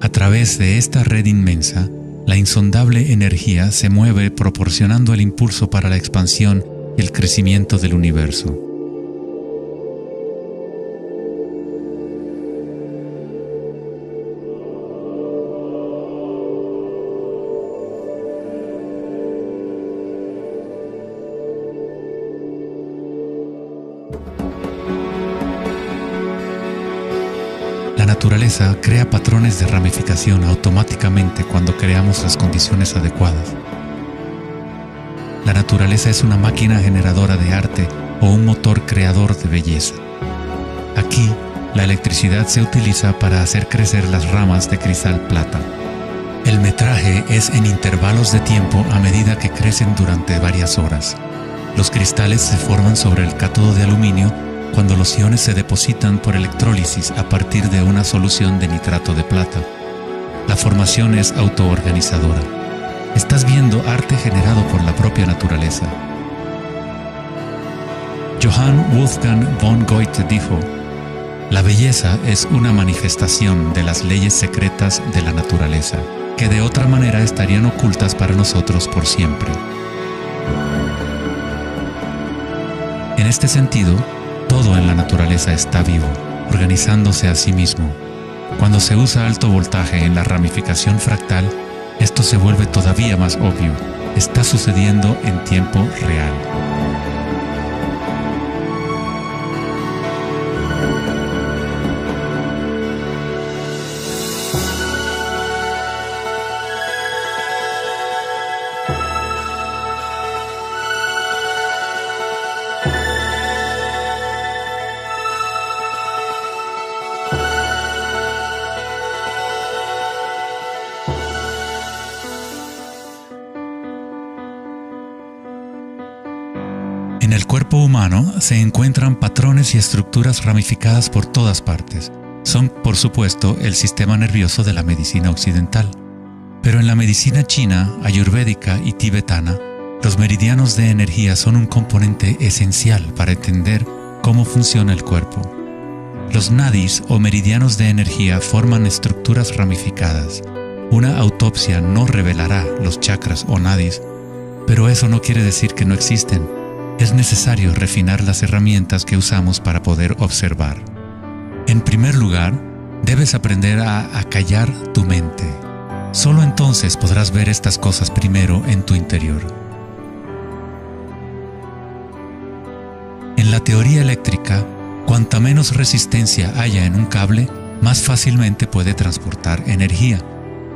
A través de esta red inmensa, la insondable energía se mueve proporcionando el impulso para la expansión y el crecimiento del universo. La naturaleza crea patrones de ramificación automáticamente cuando creamos las condiciones adecuadas. La naturaleza es una máquina generadora de arte o un motor creador de belleza. Aquí, la electricidad se utiliza para hacer crecer las ramas de cristal plata. El metraje es en intervalos de tiempo a medida que crecen durante varias horas. Los cristales se forman sobre el cátodo de aluminio cuando los iones se depositan por electrólisis a partir de una solución de nitrato de plata. La formación es autoorganizadora. Estás viendo arte generado por la propia naturaleza. Johann Wolfgang von Goethe dijo: "La belleza es una manifestación de las leyes secretas de la naturaleza, que de otra manera estarían ocultas para nosotros por siempre". En este sentido, todo en la naturaleza está vivo, organizándose a sí mismo. Cuando se usa alto voltaje en la ramificación fractal, esto se vuelve todavía más obvio. Está sucediendo en tiempo real. En el cuerpo humano se encuentran patrones y estructuras ramificadas por todas partes. Son, por supuesto, el sistema nervioso de la medicina occidental. Pero en la medicina china, ayurvédica y tibetana, los meridianos de energía son un componente esencial para entender cómo funciona el cuerpo. Los nadis o meridianos de energía forman estructuras ramificadas. Una autopsia no revelará los chakras o nadis, pero eso no quiere decir que no existen. Es necesario refinar las herramientas que usamos para poder observar. En primer lugar, debes aprender a acallar tu mente. Solo entonces podrás ver estas cosas primero en tu interior. En la teoría eléctrica, cuanta menos resistencia haya en un cable, más fácilmente puede transportar energía.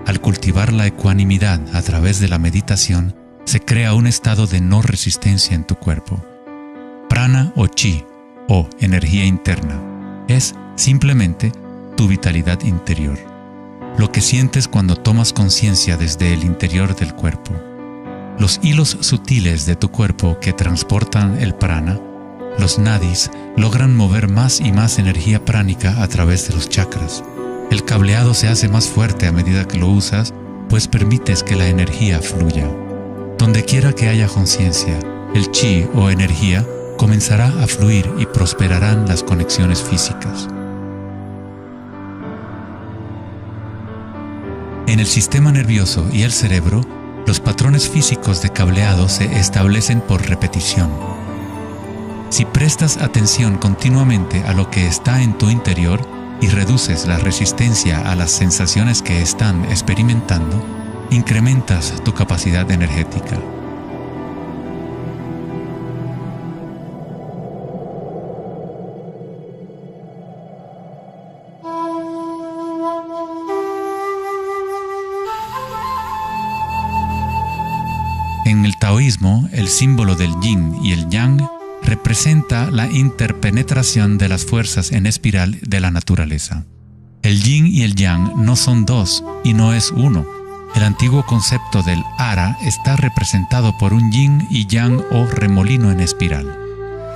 Al cultivar la ecuanimidad a través de la meditación, se crea un estado de no resistencia en tu cuerpo. Prana o chi, o energía interna, es simplemente tu vitalidad interior. Lo que sientes cuando tomas conciencia desde el interior del cuerpo. Los hilos sutiles de tu cuerpo que transportan el prana, los nadis, logran mover más y más energía pránica a través de los chakras. El cableado se hace más fuerte a medida que lo usas, pues permites que la energía fluya. Donde quiera que haya conciencia, el chi o energía comenzará a fluir y prosperarán las conexiones físicas. En el sistema nervioso y el cerebro, los patrones físicos de cableado se establecen por repetición. Si prestas atención continuamente a lo que está en tu interior y reduces la resistencia a las sensaciones que están experimentando, incrementas tu capacidad energética. En el taoísmo, el símbolo del yin y el yang representa la interpenetración de las fuerzas en espiral de la naturaleza. El yin y el yang no son dos y no es uno. El antiguo concepto del ara está representado por un yin y yang o remolino en espiral.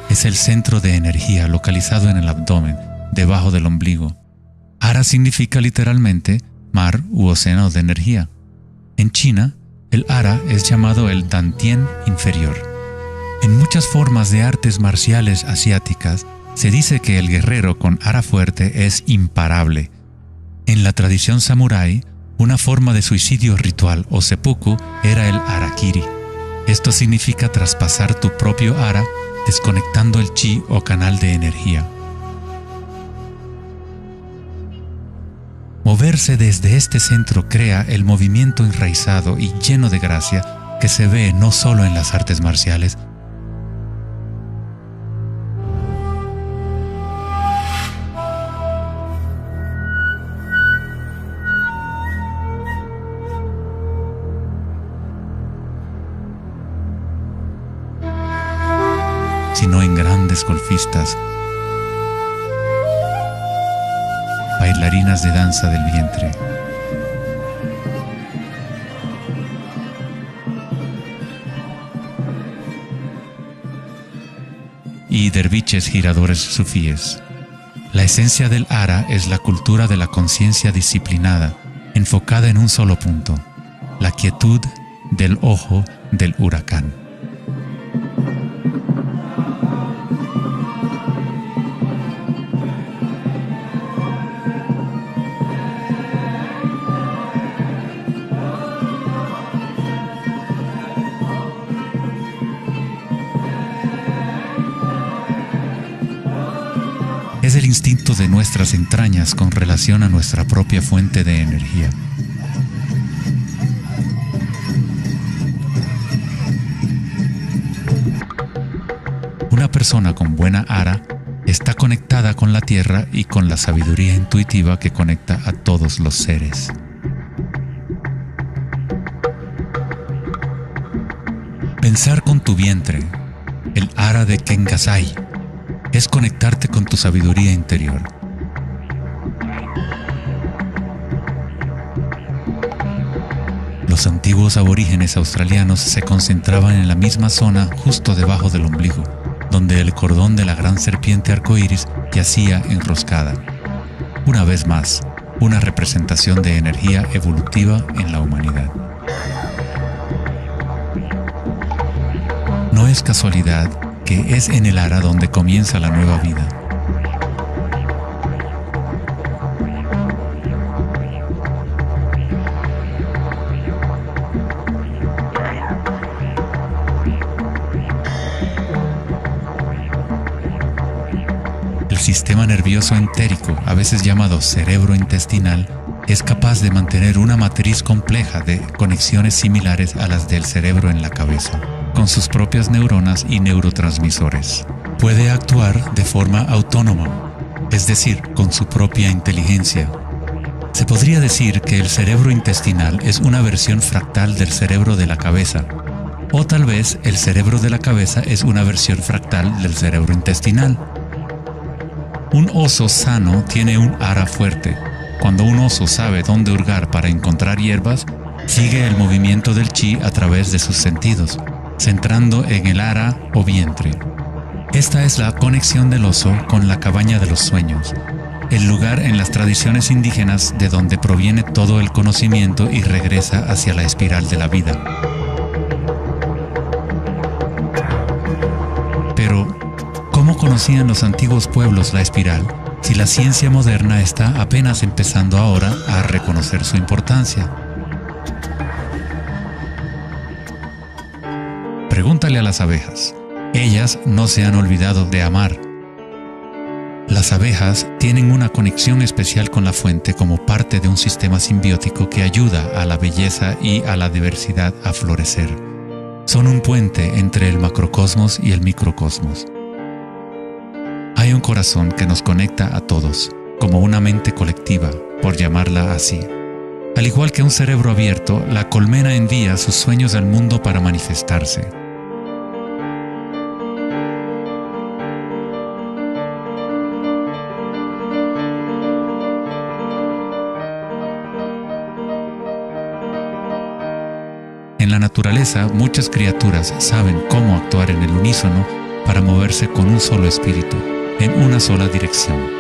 Es el centro de energía localizado en el abdomen, debajo del ombligo. Ara significa literalmente mar u océano de energía. En China, el ara es llamado el Dantien inferior. En muchas formas de artes marciales asiáticas, se dice que el guerrero con ara fuerte es imparable. En la tradición samurái, una forma de suicidio ritual o seppuku era el harakiri. Esto significa traspasar tu propio ara, desconectando el chi o canal de energía. Moverse desde este centro crea el movimiento enraizado y lleno de gracia que se ve no solo en las artes marciales, sino en grandes golfistas, bailarinas de danza del vientre. Y derviches giradores sufíes. La esencia del ara es la cultura de la conciencia disciplinada, enfocada en un solo punto, la quietud del ojo del huracán. Es el instinto de nuestras entrañas con relación a nuestra propia fuente de energía. Una persona con buena ara está conectada con la tierra y con la sabiduría intuitiva que conecta a todos los seres. Pensar con tu vientre, el ara de Kengasai, es conectarte con tu sabiduría interior. Los antiguos aborígenes australianos se concentraban en la misma zona justo debajo del ombligo, donde el cordón de la gran serpiente arcoíris yacía enroscada. Una vez más, una representación de energía evolutiva en la humanidad. No es casualidad que es en el ara donde comienza la nueva vida. El sistema nervioso entérico, a veces llamado cerebro intestinal, es capaz de mantener una matriz compleja de conexiones similares a las del cerebro en la cabeza, con sus propias neuronas y neurotransmisores. Puede actuar de forma autónoma, es decir, con su propia inteligencia. Se podría decir que el cerebro intestinal es una versión fractal del cerebro de la cabeza, o tal vez el cerebro de la cabeza es una versión fractal del cerebro intestinal. Un oso sano tiene un ara fuerte. Cuando un oso sabe dónde hurgar para encontrar hierbas, sigue el movimiento del chi a través de sus sentidos, centrando en el ara o vientre. Esta es la conexión del oso con la cabaña de los sueños, el lugar en las tradiciones indígenas de donde proviene todo el conocimiento y regresa hacia la espiral de la vida. Pero, ¿cómo conocían los antiguos pueblos la espiral si la ciencia moderna está apenas empezando ahora a reconocer su importancia? Pregúntale a las abejas. Ellas no se han olvidado de amar. Las abejas tienen una conexión especial con la fuente como parte de un sistema simbiótico que ayuda a la belleza y a la diversidad a florecer. Son un puente entre el macrocosmos y el microcosmos. Hay un corazón que nos conecta a todos, como una mente colectiva, por llamarla así. Al igual que un cerebro abierto, la colmena envía sus sueños al mundo para manifestarse. En la naturaleza, muchas criaturas saben cómo actuar en el unísono para moverse con un solo espíritu, en una sola dirección.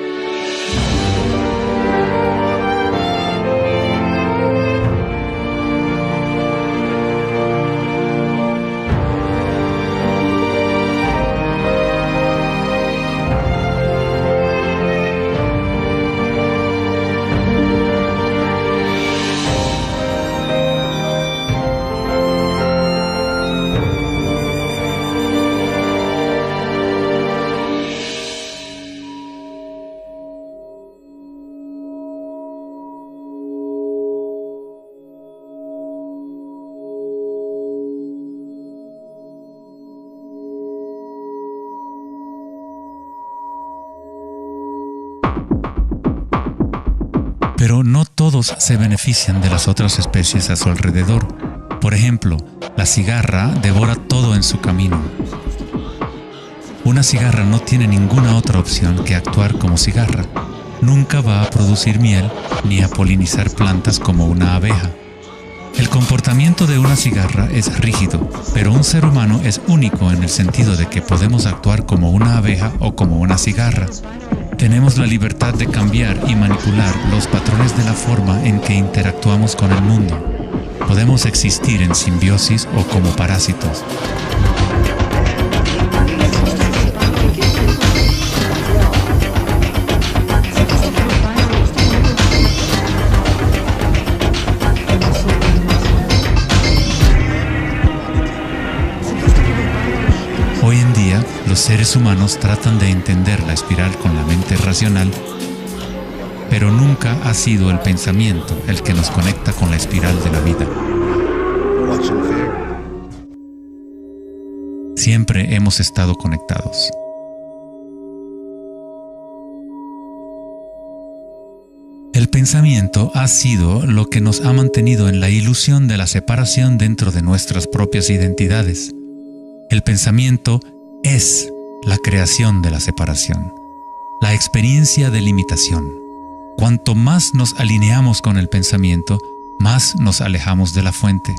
Pero no todos se benefician de las otras especies a su alrededor. Por ejemplo, la cigarra devora todo en su camino. Una cigarra no tiene ninguna otra opción que actuar como cigarra. Nunca va a producir miel ni a polinizar plantas como una abeja. El comportamiento de una cigarra es rígido, pero un ser humano es único en el sentido de que podemos actuar como una abeja o como una cigarra. Tenemos la libertad de cambiar y manipular los patrones de la forma en que interactuamos con el mundo. Podemos existir en simbiosis o como parásitos. Hoy en día, los seres humanos tratan de entender la espiral con la mente racional, pero nunca ha sido el pensamiento el que nos conecta con la espiral de la vida. Siempre hemos estado conectados. El pensamiento ha sido lo que nos ha mantenido en la ilusión de la separación dentro de nuestras propias identidades. El pensamiento es la creación de la separación, la experiencia de limitación. Cuanto más nos alineamos con el pensamiento, más nos alejamos de la fuente.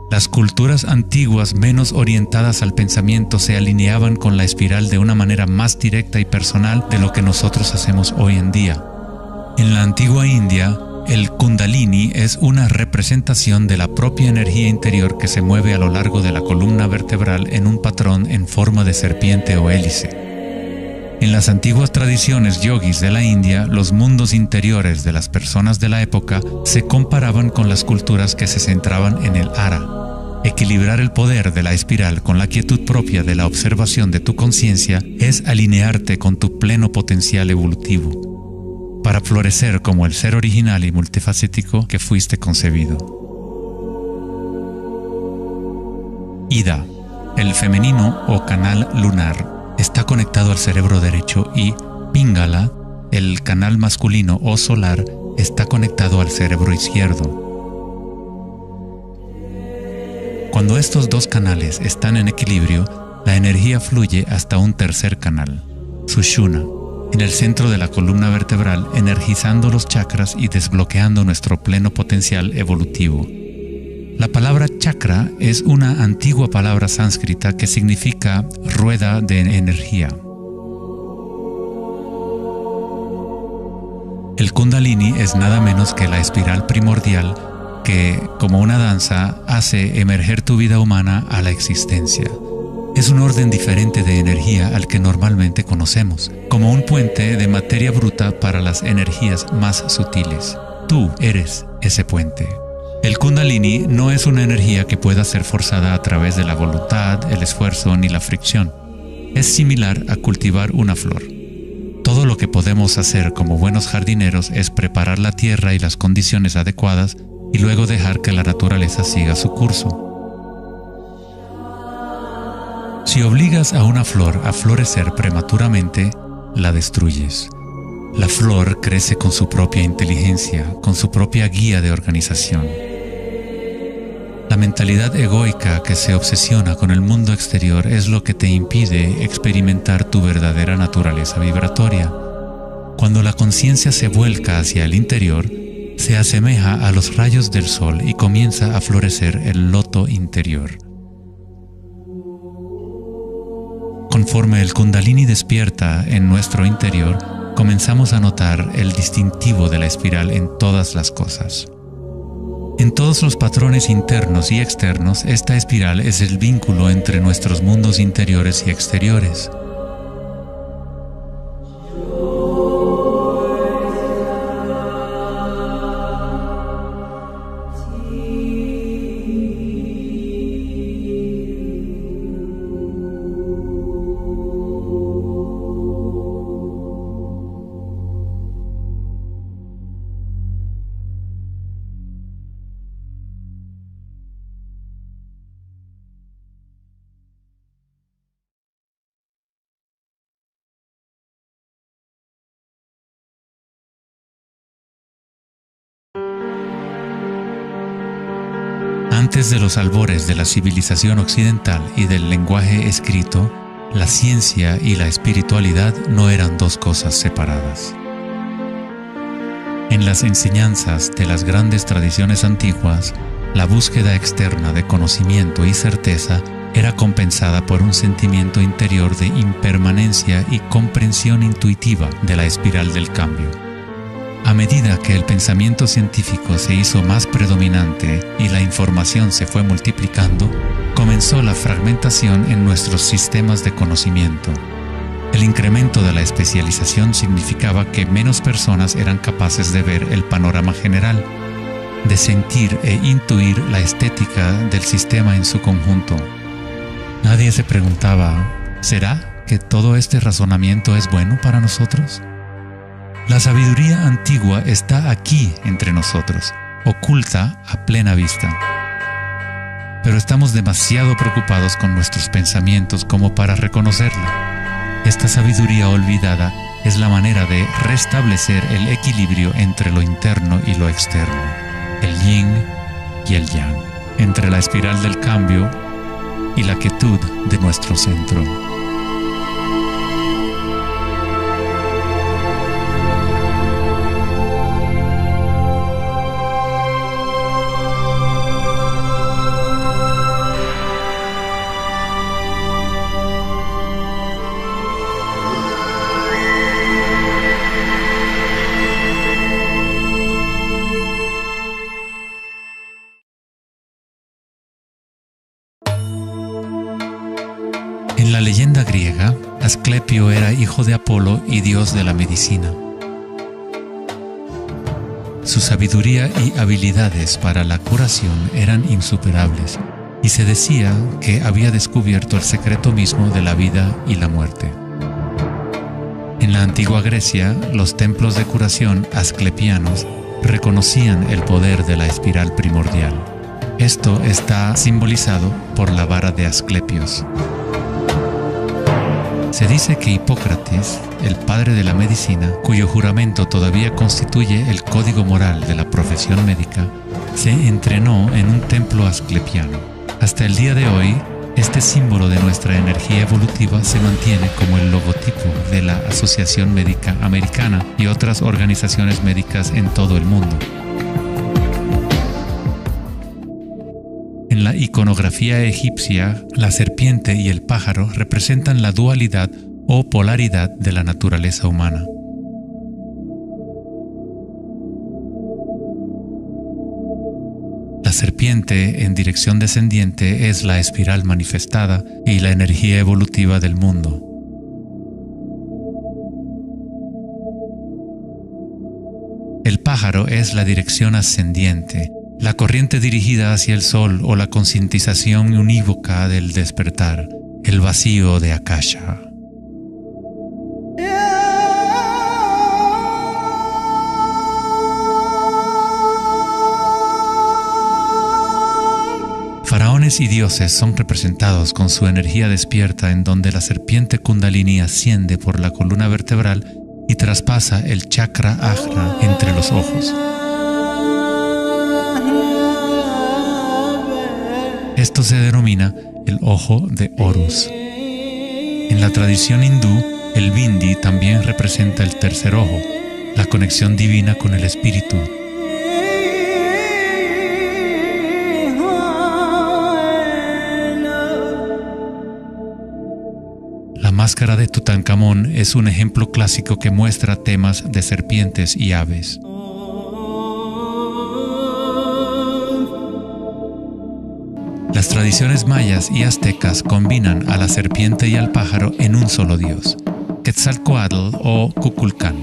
Las culturas antiguas menos orientadas al pensamiento se alineaban con la espiral de una manera más directa y personal de lo que nosotros hacemos hoy en día. En la antigua India, el Kundalini es una representación de la propia energía interior que se mueve a lo largo de la columna vertebral en un patrón en forma de serpiente o hélice. En las antiguas tradiciones yogis de la India, los mundos interiores de las personas de la época se comparaban con las culturas que se centraban en el Ara. Equilibrar el poder de la espiral con la quietud propia de la observación de tu conciencia es alinearte con tu pleno potencial evolutivo, para florecer como el ser original y multifacético que fuiste concebido. Ida, el femenino o canal lunar, está conectado al cerebro derecho y Pingala, el canal masculino o solar, está conectado al cerebro izquierdo. Cuando estos dos canales están en equilibrio, la energía fluye hasta un tercer canal, Sushumna, en el centro de la columna vertebral, energizando los chakras y desbloqueando nuestro pleno potencial evolutivo. La palabra chakra es una antigua palabra sánscrita que significa rueda de energía. El Kundalini es nada menos que la espiral primordial que, como una danza, hace emerger tu vida humana a la existencia. Es un orden diferente de energía al que normalmente conocemos, como un puente de materia bruta para las energías más sutiles. Tú eres ese puente. El Kundalini no es una energía que pueda ser forzada a través de la voluntad, el esfuerzo ni la fricción. Es similar a cultivar una flor. Todo lo que podemos hacer como buenos jardineros es preparar la tierra y las condiciones adecuadas y luego dejar que la naturaleza siga su curso. Si obligas a una flor a florecer prematuramente, la destruyes. La flor crece con su propia inteligencia, con su propia guía de organización. La mentalidad egoica que se obsesiona con el mundo exterior es lo que te impide experimentar tu verdadera naturaleza vibratoria. Cuando la conciencia se vuelca hacia el interior, se asemeja a los rayos del sol y comienza a florecer el loto interior. Conforme el Kundalini despierta en nuestro interior, comenzamos a notar el distintivo de la espiral en todas las cosas. En todos los patrones internos y externos, esta espiral es el vínculo entre nuestros mundos interiores y exteriores. Antes de los albores de la civilización occidental y del lenguaje escrito, la ciencia y la espiritualidad no eran dos cosas separadas. En las enseñanzas de las grandes tradiciones antiguas, la búsqueda externa de conocimiento y certeza era compensada por un sentimiento interior de impermanencia y comprensión intuitiva de la espiral del cambio. A medida que el pensamiento científico se hizo más predominante y la información se fue multiplicando, comenzó la fragmentación en nuestros sistemas de conocimiento. El incremento de la especialización significaba que menos personas eran capaces de ver el panorama general, de sentir e intuir la estética del sistema en su conjunto. Nadie se preguntaba, ¿será que todo este razonamiento es bueno para nosotros? La sabiduría antigua está aquí entre nosotros, oculta a plena vista. Pero estamos demasiado preocupados con nuestros pensamientos como para reconocerla. Esta sabiduría olvidada es la manera de restablecer el equilibrio entre lo interno y lo externo, el yin y el yang, entre la espiral del cambio y la quietud de nuestro centro. la leyenda griega, Asclepio era hijo de Apolo y dios de la medicina. Su sabiduría y habilidades para la curación eran insuperables, y se decía que había descubierto el secreto mismo de la vida y la muerte. En la antigua Grecia, los templos de curación asclepianos reconocían el poder de la espiral primordial. Esto está simbolizado por la vara de Asclepios. Se dice que Hipócrates, el padre de la medicina, cuyo juramento todavía constituye el código moral de la profesión médica, se entrenó en un templo asclepiano. Hasta el día de hoy, este símbolo de nuestra energía evolutiva se mantiene como el logotipo de la Asociación Médica Americana y otras organizaciones médicas en todo el mundo. En la iconografía egipcia, la serpiente y el pájaro representan la dualidad o polaridad de la naturaleza humana. La serpiente en dirección descendiente es la espiral manifestada y la energía evolutiva del mundo. El pájaro es la dirección ascendiente, la corriente dirigida hacia el sol o la concientización unívoca del despertar, el vacío de Akasha. Faraones y dioses son representados con su energía despierta, en donde la serpiente Kundalini asciende por la columna vertebral y traspasa el chakra ajna entre los ojos. Esto se denomina el ojo de Horus. En la tradición hindú, el bindi también representa el tercer ojo, la conexión divina con el espíritu. La máscara de Tutankamón es un ejemplo clásico que muestra temas de serpientes y aves. Las tradiciones mayas y aztecas combinan a la serpiente y al pájaro en un solo dios, Quetzalcóatl o Kukulcán.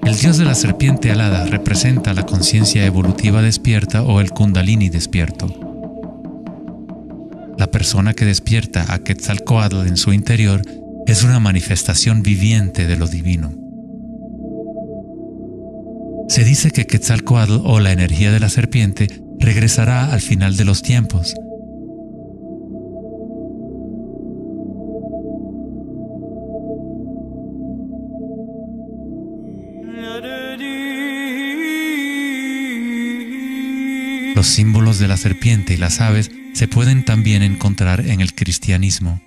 El dios de la serpiente alada representa la conciencia evolutiva despierta o el Kundalini despierto. La persona que despierta a Quetzalcóatl en su interior es una manifestación viviente de lo divino. Se dice que Quetzalcóatl o la energía de la serpiente regresará al final de los tiempos. Los símbolos de la serpiente y las aves se pueden también encontrar en el cristianismo.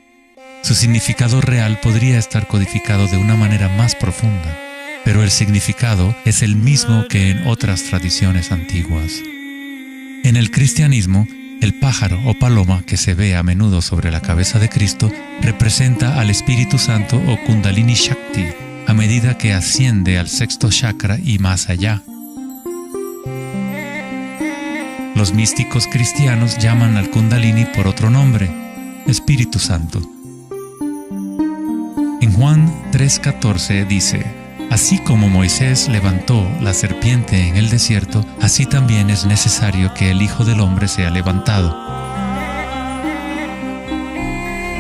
Su significado real podría estar codificado de una manera más profunda, pero el significado es el mismo que en otras tradiciones antiguas. En el cristianismo, el pájaro o paloma que se ve a menudo sobre la cabeza de Cristo representa al Espíritu Santo o Kundalini Shakti a medida que asciende al sexto chakra y más allá. Los místicos cristianos llaman al Kundalini por otro nombre, Espíritu Santo. En Juan 3:14 dice: así como Moisés levantó la serpiente en el desierto, así también es necesario que el Hijo del Hombre sea levantado.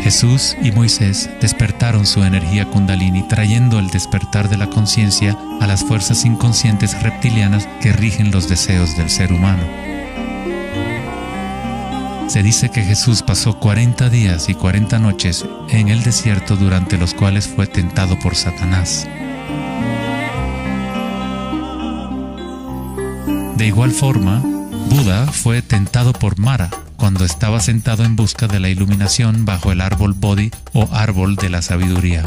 Jesús y Moisés despertaron su energía Kundalini, trayendo el despertar de la conciencia a las fuerzas inconscientes reptilianas que rigen los deseos del ser humano. Se dice que Jesús pasó 40 días y 40 noches en el desierto, durante los cuales fue tentado por Satanás. De igual forma, Buda fue tentado por Mara cuando estaba sentado en busca de la iluminación bajo el árbol Bodhi o árbol de la sabiduría.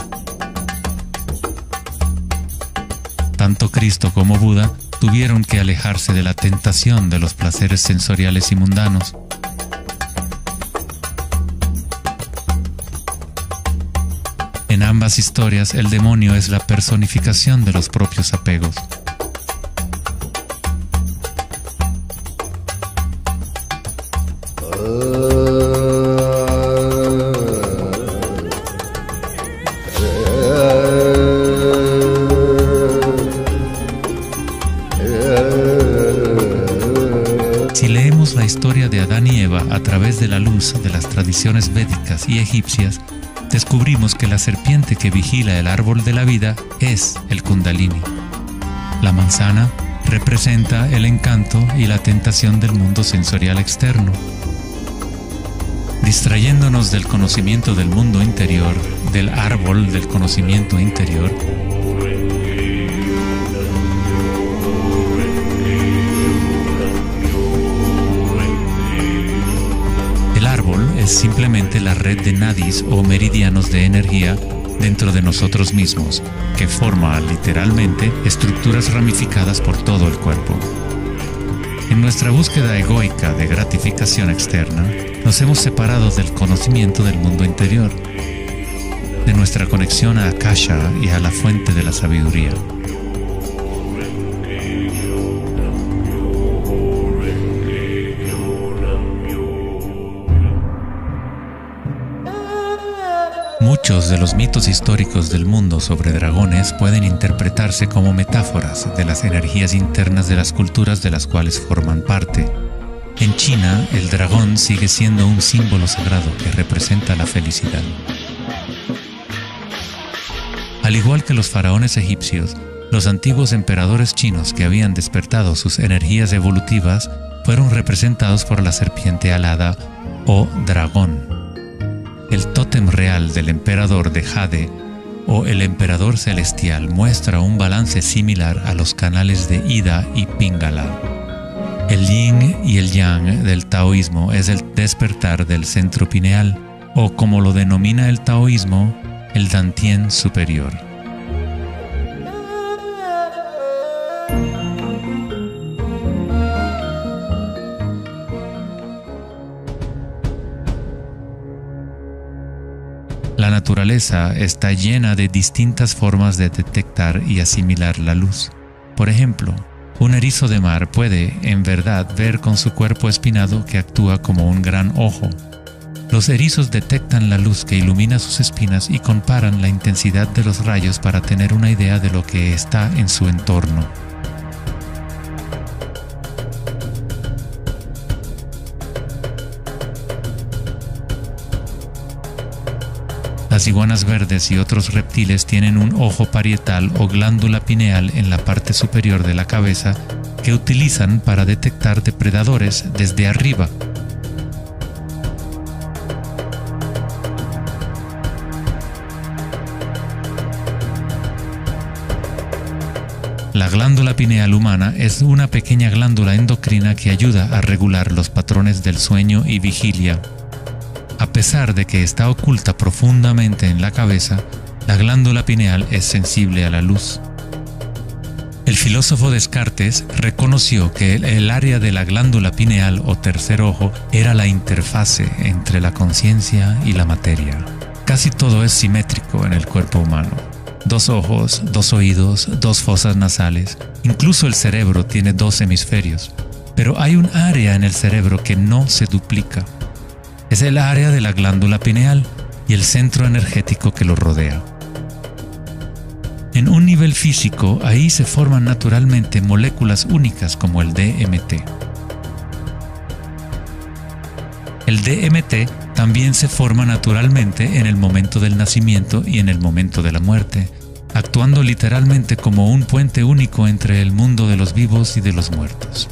Tanto Cristo como Buda tuvieron que alejarse de la tentación de los placeres sensoriales y mundanos. En ambas historias, el demonio es la personificación de los propios apegos. de Adán y Eva a través de la luz de las tradiciones védicas y egipcias, descubrimos que la serpiente que vigila el árbol de la vida es el Kundalini. La manzana representa el encanto y la tentación del mundo sensorial externo. Distrayéndonos del conocimiento del mundo interior, del árbol del conocimiento interior, el árbol es simplemente la red de nadis o meridianos de energía dentro de nosotros mismos, que forma literalmente estructuras ramificadas por todo el cuerpo. En nuestra búsqueda egoica de gratificación externa, nos hemos separado del conocimiento del mundo interior, de nuestra conexión a Akasha y a la fuente de la sabiduría. Muchos de los mitos históricos del mundo sobre dragones pueden interpretarse como metáforas de las energías internas de las culturas de las cuales forman parte. En China, el dragón sigue siendo un símbolo sagrado que representa la felicidad. Al igual que los faraones egipcios, los antiguos emperadores chinos que habían despertado sus energías evolutivas fueron representados por la serpiente alada o dragón. El tótem real del emperador de Jade o el emperador celestial muestra un balance similar a los canales de Ida y Pingala. El yin y el yang del taoísmo es el despertar del centro pineal, o como lo denomina el taoísmo, el Dantien superior. La naturaleza está llena de distintas formas de detectar y asimilar la luz. Por ejemplo, un erizo de mar puede, en verdad, ver con su cuerpo espinado que actúa como un gran ojo. Los erizos detectan la luz que ilumina sus espinas y comparan la intensidad de los rayos para tener una idea de lo que está en su entorno. Las iguanas verdes y otros reptiles tienen un ojo parietal o glándula pineal en la parte superior de la cabeza que utilizan para detectar depredadores desde arriba. La glándula pineal humana es una pequeña glándula endocrina que ayuda a regular los patrones del sueño y vigilia. A pesar de que está oculta profundamente en la cabeza, la glándula pineal es sensible a la luz. El filósofo Descartes reconoció que el área de la glándula pineal o tercer ojo era la interfase entre la conciencia y la materia. Casi todo es simétrico en el cuerpo humano. 2 ojos, 2 oídos, 2 fosas nasales. Incluso el cerebro tiene 2 hemisferios. Pero hay un área en el cerebro que no se duplica. Es el área de la glándula pineal y el centro energético que lo rodea. En un nivel físico, ahí se forman naturalmente moléculas únicas como el DMT. El DMT también se forma naturalmente en el momento del nacimiento y en el momento de la muerte, actuando literalmente como un puente único entre el mundo de los vivos y de los muertos.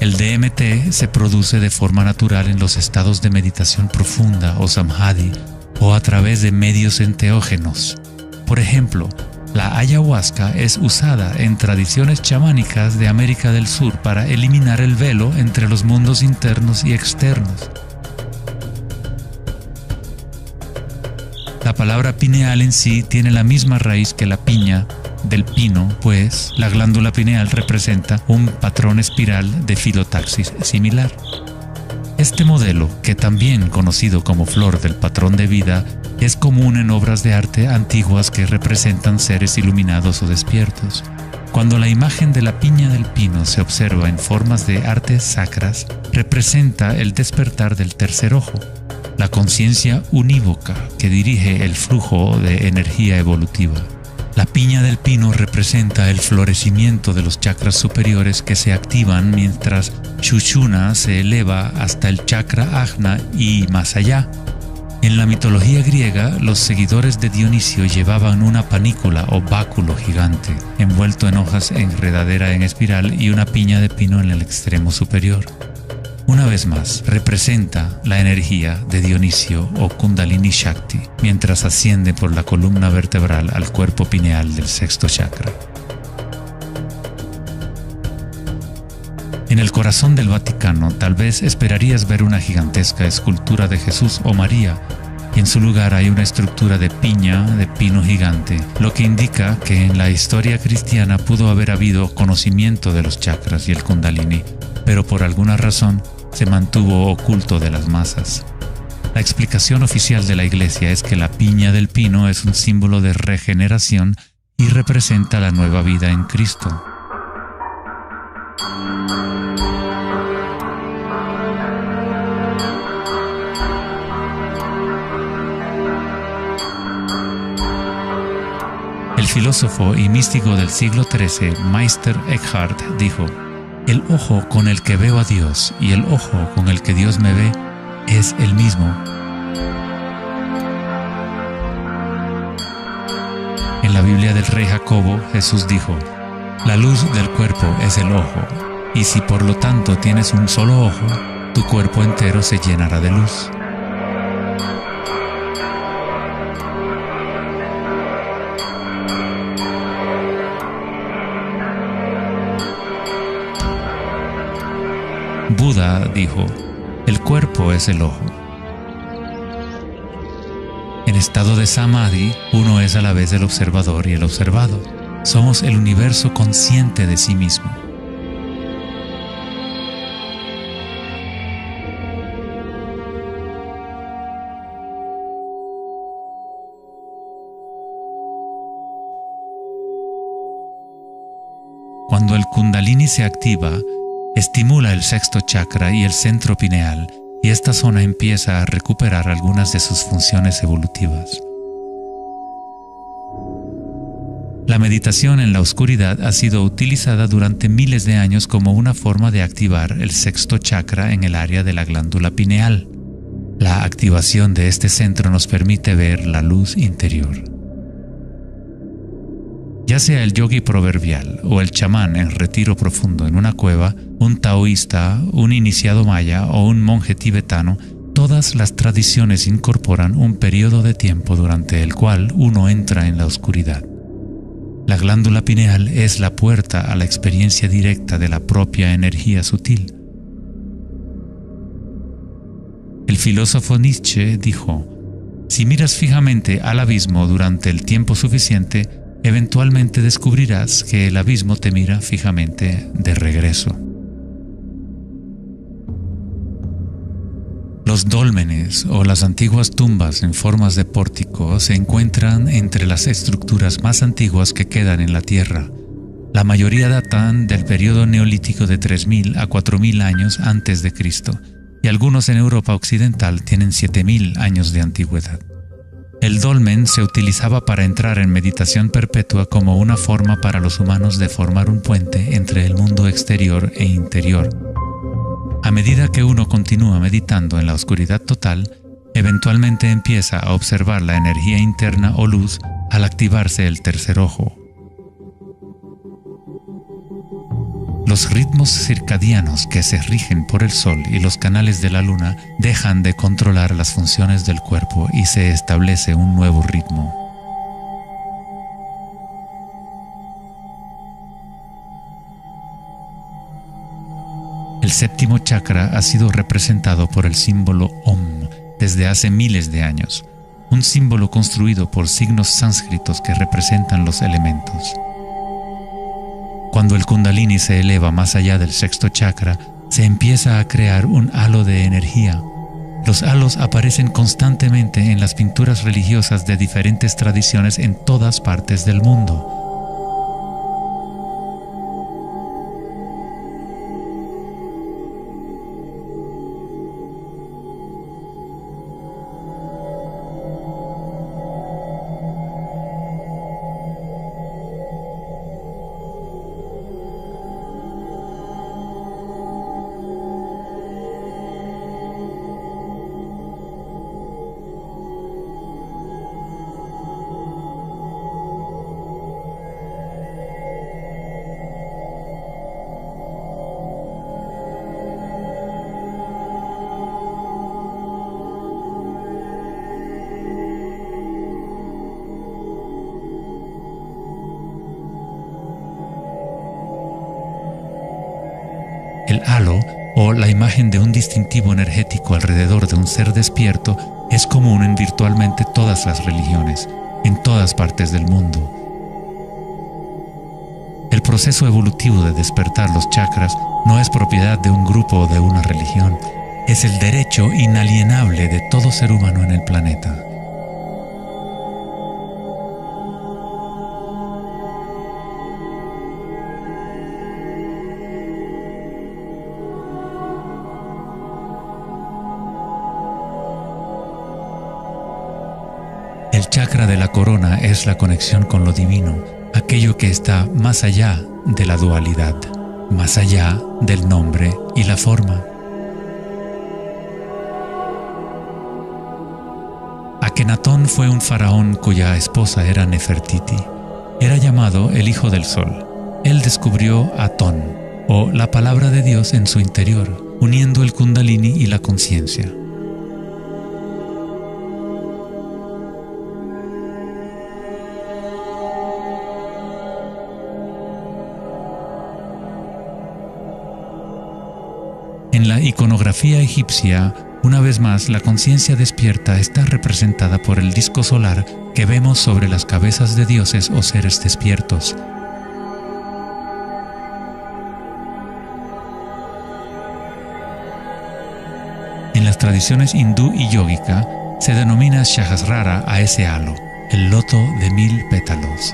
El DMT se produce de forma natural en los estados de meditación profunda o samadhi o a través de medios enteógenos. Por ejemplo, la ayahuasca es usada en tradiciones chamánicas de América del Sur para eliminar el velo entre los mundos internos y externos. La palabra pineal en sí tiene la misma raíz que la piña del pino, pues la glándula pineal representa un patrón espiral de filotaxis similar. Este modelo, que también conocido como flor del patrón de vida, es común en obras de arte antiguas que representan seres iluminados o despiertos. Cuando la imagen de la piña del pino se observa en formas de artes sacras, representa el despertar del tercer ojo, la conciencia unívoca que dirige el flujo de energía evolutiva. La piña del pino representa el florecimiento de los chakras superiores que se activan mientras Sushumna se eleva hasta el chakra Ajna y más allá. En la mitología griega, los seguidores de Dionisio llevaban una panícula o báculo gigante, envuelto en hojas enredadera en espiral y una piña de pino en el extremo superior. Una vez más, representa la energía de Dionisio o Kundalini Shakti, mientras asciende por la columna vertebral al cuerpo pineal del sexto chakra. En el corazón del Vaticano, tal vez esperarías ver una gigantesca escultura de Jesús o María, y en su lugar hay una estructura de piña de pino gigante, lo que indica que en la historia cristiana pudo haber habido conocimiento de los chakras y el Kundalini, pero por alguna razón se mantuvo oculto de las masas. La explicación oficial de la Iglesia es que la piña del pino es un símbolo de regeneración y representa la nueva vida en Cristo. El filósofo y místico del siglo XIII, Meister Eckhart, dijo: "El ojo con el que veo a Dios y el ojo con el que Dios me ve es el mismo". En la Biblia del rey Jacobo, Jesús dijo: "La luz del cuerpo es el ojo, y si por lo tanto tienes un solo ojo, tu cuerpo entero se llenará de luz". Buda dijo: "El cuerpo es el ojo". En estado de Samadhi, uno es a la vez el observador y el observado. Somos el universo consciente de sí mismo. Cuando el Kundalini se activa, estimula el sexto chakra y el centro pineal, y esta zona empieza a recuperar algunas de sus funciones evolutivas. La meditación en la oscuridad ha sido utilizada durante miles de años como una forma de activar el sexto chakra en el área de la glándula pineal. La activación de este centro nos permite ver la luz interior. Ya sea el yogi proverbial o el chamán en retiro profundo en una cueva, un taoísta, un iniciado maya o un monje tibetano, todas las tradiciones incorporan un periodo de tiempo durante el cual uno entra en la oscuridad. La glándula pineal es la puerta a la experiencia directa de la propia energía sutil. El filósofo Nietzsche dijo: "Si miras fijamente al abismo durante el tiempo suficiente, eventualmente descubrirás que el abismo te mira fijamente de regreso". Los dólmenes o las antiguas tumbas en formas de pórtico se encuentran entre las estructuras más antiguas que quedan en la Tierra. La mayoría datan del periodo neolítico de 3000 a 4000 años antes de Cristo, y algunos en Europa occidental tienen 7000 años de antigüedad. El dolmen se utilizaba para entrar en meditación perpetua como una forma para los humanos de formar un puente entre el mundo exterior e interior. A medida que uno continúa meditando en la oscuridad total, eventualmente empieza a observar la energía interna o luz al activarse el tercer ojo. Los ritmos circadianos que se rigen por el sol y los canales de la luna dejan de controlar las funciones del cuerpo y se establece un nuevo ritmo. El séptimo chakra ha sido representado por el símbolo Om desde hace miles de años, un símbolo construido por signos sánscritos que representan los elementos. Cuando el Kundalini se eleva más allá del sexto chakra, se empieza a crear un halo de energía. Los halos aparecen constantemente en las pinturas religiosas de diferentes tradiciones en todas partes del mundo. El halo, o la imagen de un distintivo energético alrededor de un ser despierto, es común en virtualmente todas las religiones, en todas partes del mundo. El proceso evolutivo de despertar los chakras no es propiedad de un grupo o de una religión, es el derecho inalienable de todo ser humano en el planeta. El chakra de la corona es la conexión con lo divino, aquello que está más allá de la dualidad, más allá del nombre y la forma. Akenatón fue un faraón cuya esposa era Nefertiti. Era llamado el Hijo del Sol. Él descubrió Atón, o la palabra de Dios en su interior, uniendo el Kundalini y la conciencia. En la iconografía egipcia, una vez más, la conciencia despierta está representada por el disco solar que vemos sobre las cabezas de dioses o seres despiertos. En las tradiciones hindú y yógica, se denomina Sahasrara a ese halo, el loto de 1000 pétalos.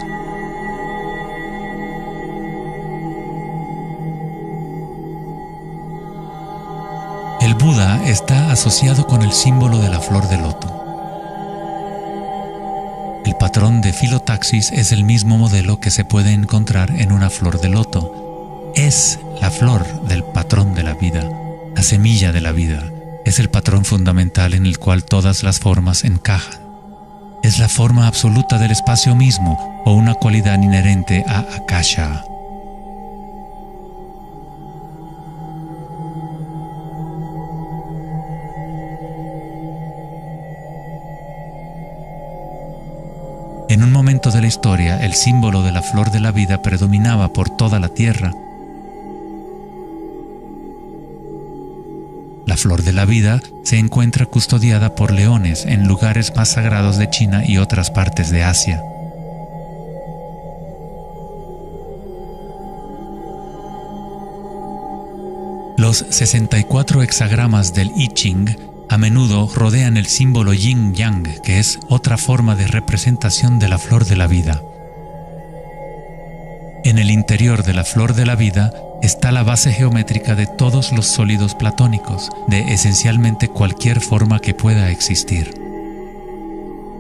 El Buda está asociado con el símbolo de la flor de loto. El patrón de filotaxis es el mismo modelo que se puede encontrar en una flor de loto. Es la flor del patrón de la vida, la semilla de la vida. Es el patrón fundamental en el cual todas las formas encajan. Es la forma absoluta del espacio mismo o una cualidad inherente a Akasha. En un momento de la historia, el símbolo de la flor de la vida predominaba por toda la tierra. La flor de la vida se encuentra custodiada por leones en lugares más sagrados de China y otras partes de Asia. Los 64 hexagramas del I Ching a menudo rodean el símbolo yin-yang, que es otra forma de representación de la flor de la vida. En el interior de la flor de la vida está la base geométrica de todos los sólidos platónicos, de esencialmente cualquier forma que pueda existir.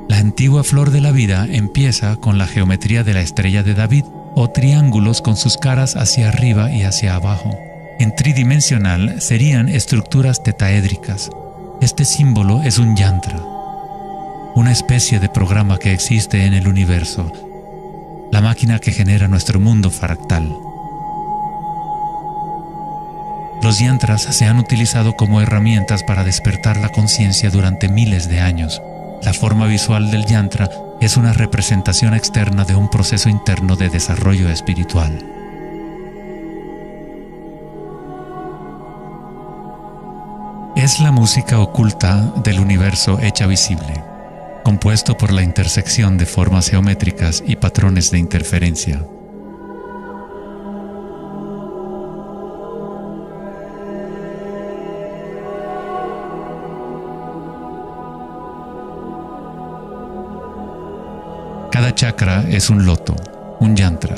La antigua flor de la vida empieza con la geometría de la estrella de David, o triángulos con sus caras hacia arriba y hacia abajo. En tridimensional serían estructuras tetaédricas. Este símbolo es un yantra, una especie de programa que existe en el universo, la máquina que genera nuestro mundo fractal. Los yantras se han utilizado como herramientas para despertar la conciencia durante miles de años. La forma visual del yantra es una representación externa de un proceso interno de desarrollo espiritual. Es la música oculta del universo hecha visible, compuesto por la intersección de formas geométricas y patrones de interferencia. Cada chakra es un loto, un yantra,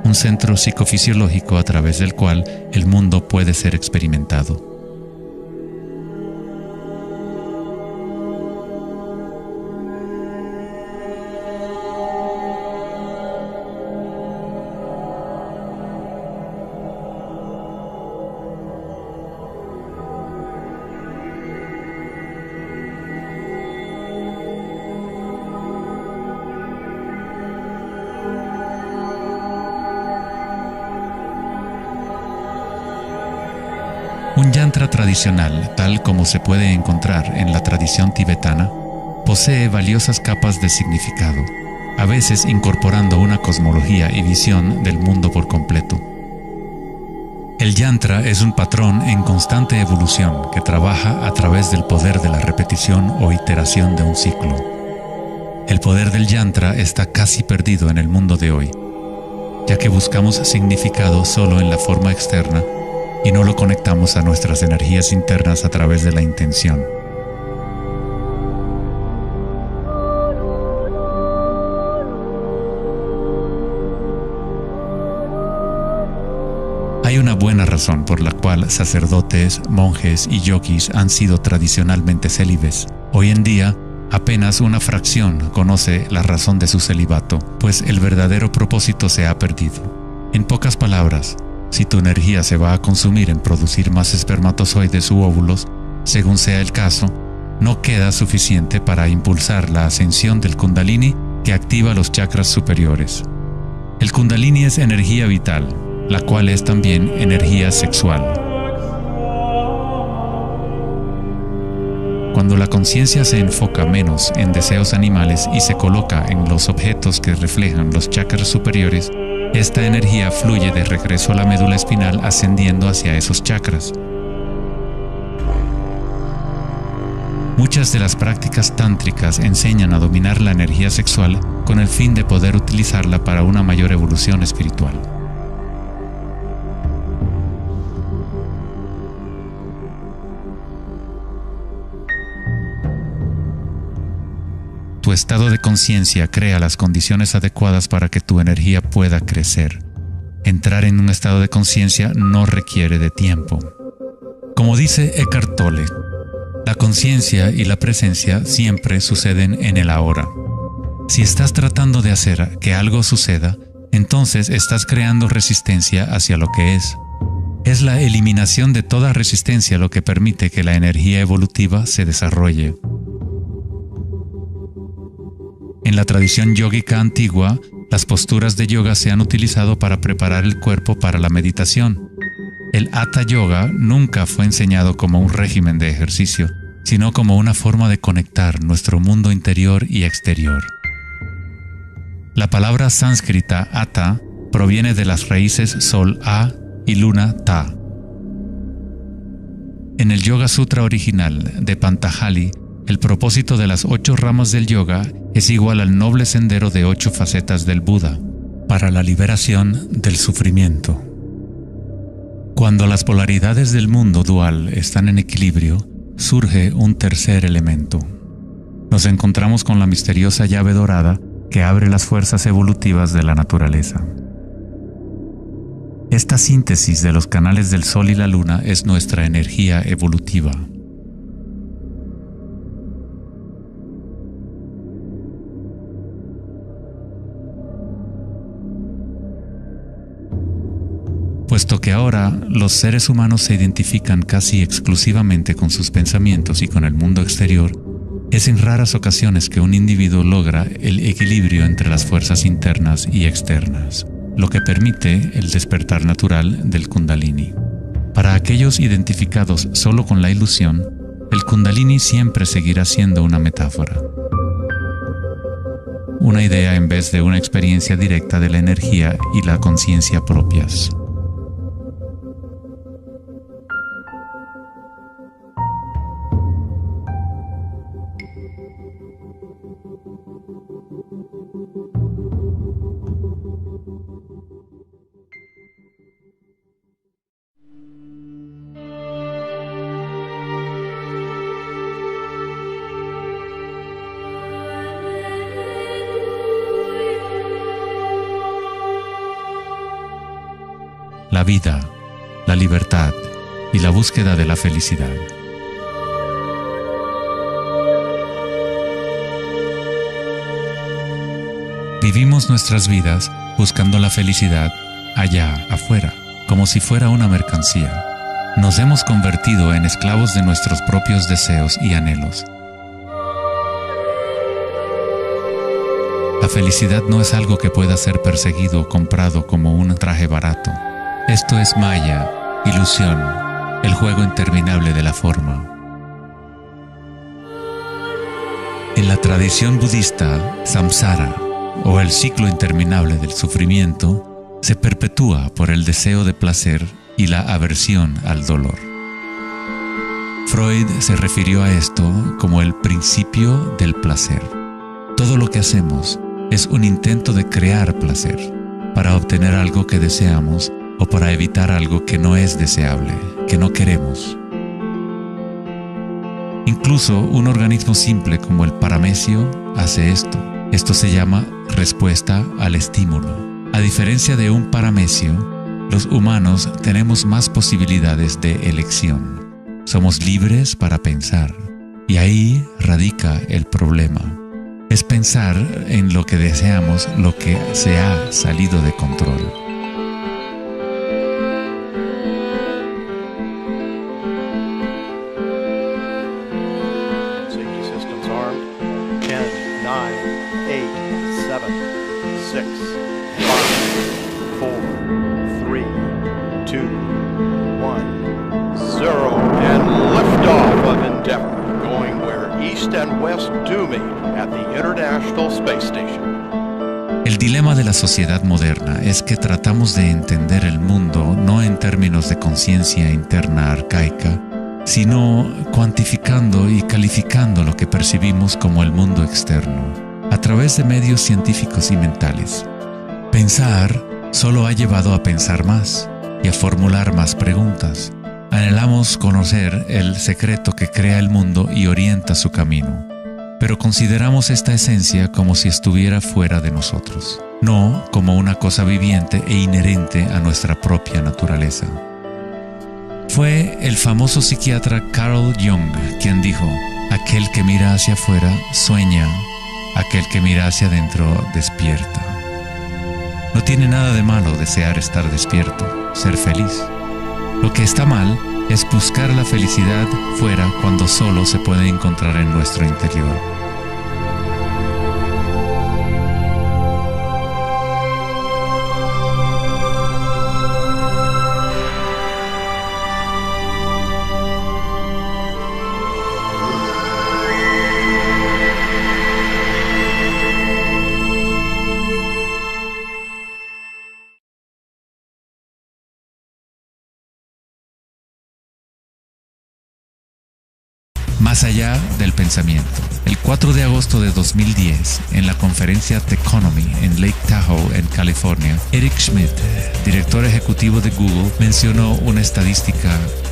un centro psicofisiológico a través del cual el mundo puede ser experimentado. Un yantra tradicional, tal como se puede encontrar en la tradición tibetana, posee valiosas capas de significado, a veces incorporando una cosmología y visión del mundo por completo. El yantra es un patrón en constante evolución que trabaja a través del poder de la repetición o iteración de un ciclo. El poder del yantra está casi perdido en el mundo de hoy, ya que buscamos significado solo en la forma externa y no lo conectamos a nuestras energías internas a través de la intención. Hay una buena razón por la cual sacerdotes, monjes y yogis han sido tradicionalmente célibes. Hoy en día, apenas una fracción conoce la razón de su celibato, pues el verdadero propósito se ha perdido. En pocas palabras, si tu energía se va a consumir en producir más espermatozoides u óvulos, según sea el caso, no queda suficiente para impulsar la ascensión del Kundalini que activa los chakras superiores. El Kundalini es energía vital, la cual es también energía sexual. Cuando la conciencia se enfoca menos en deseos animales y se coloca en los objetos que reflejan los chakras superiores, esta energía fluye de regreso a la médula espinal ascendiendo hacia esos chakras. Muchas de las prácticas tántricas enseñan a dominar la energía sexual con el fin de poder utilizarla para una mayor evolución espiritual. Tu estado de conciencia crea las condiciones adecuadas para que tu energía pueda crecer. Entrar en un estado de conciencia no requiere de tiempo. Como dice Eckhart Tolle, la conciencia y la presencia siempre suceden en el ahora. Si estás tratando de hacer que algo suceda, entonces estás creando resistencia hacia lo que es. Es la eliminación de toda resistencia lo que permite que la energía evolutiva se desarrolle. En la tradición yógica antigua, las posturas de yoga se han utilizado para preparar el cuerpo para la meditación. El Hatha Yoga nunca fue enseñado como un régimen de ejercicio, sino como una forma de conectar nuestro mundo interior y exterior. La palabra sánscrita Hatha proviene de las raíces Sol A y Luna Ta. En el Yoga Sutra original de Patanjali, el propósito de las 8 ramas del yoga es igual al noble sendero de 8 facetas del Buda, para la liberación del sufrimiento. Cuando las polaridades del mundo dual están en equilibrio, surge un tercer elemento. Nos encontramos con la misteriosa llave dorada que abre las fuerzas evolutivas de la naturaleza. Esta síntesis de los canales del Sol y la Luna es nuestra energía evolutiva. Puesto que ahora los seres humanos se identifican casi exclusivamente con sus pensamientos y con el mundo exterior, es en raras ocasiones que un individuo logra el equilibrio entre las fuerzas internas y externas, lo que permite el despertar natural del Kundalini. Para aquellos identificados solo con la ilusión, el Kundalini siempre seguirá siendo una metáfora. Una idea en vez de una experiencia directa de la energía y la conciencia propias. La vida, la libertad y la búsqueda de la felicidad. Vivimos nuestras vidas buscando la felicidad allá afuera, como si fuera una mercancía. Nos hemos convertido en esclavos de nuestros propios deseos y anhelos. La felicidad no es algo que pueda ser perseguido o comprado como un traje barato. Esto es maya, ilusión, el juego interminable de la forma. En la tradición budista, samsara, o el ciclo interminable del sufrimiento, se perpetúa por el deseo de placer y la aversión al dolor. Freud se refirió a esto como el principio del placer. Todo lo que hacemos es un intento de crear placer, para obtener algo que deseamos o para evitar algo que no es deseable, que no queremos. Incluso un organismo simple como el paramecio hace esto. Esto se llama respuesta al estímulo. A diferencia de un paramecio, los humanos tenemos más posibilidades de elección. Somos libres para pensar, y ahí radica el problema. Es pensar en lo que deseamos lo que se ha salido de control. Safety systems armed. 10, 9, 8, 7, 6, 5, 4, 3, 2, 1, 0, and liftoff of Endeavour, going where east and west do meet at the International Space Station. El dilema de la sociedad moderna es que tratamos de entender el mundo no en términos de conciencia interna arcaica, sino cuantificando y calificando lo que percibimos como el mundo externo, a través de medios científicos y mentales. Pensar solo ha llevado a pensar más y a formular más preguntas. Anhelamos conocer el secreto que crea el mundo y orienta su camino, pero consideramos esta esencia como si estuviera fuera de nosotros, no como una cosa viviente e inherente a nuestra propia naturaleza. Fue el famoso psiquiatra Carl Jung quien dijo: aquel que mira hacia afuera sueña, aquel que mira hacia adentro despierta. No tiene nada de malo desear estar despierto, ser feliz. Lo que está mal es buscar la felicidad fuera cuando solo se puede encontrar en nuestro interior. Más allá del pensamiento. El 4 de agosto de 2010, en la conferencia Techonomy en Lake Tahoe, en California, Eric Schmidt, director ejecutivo de Google, mencionó una estadística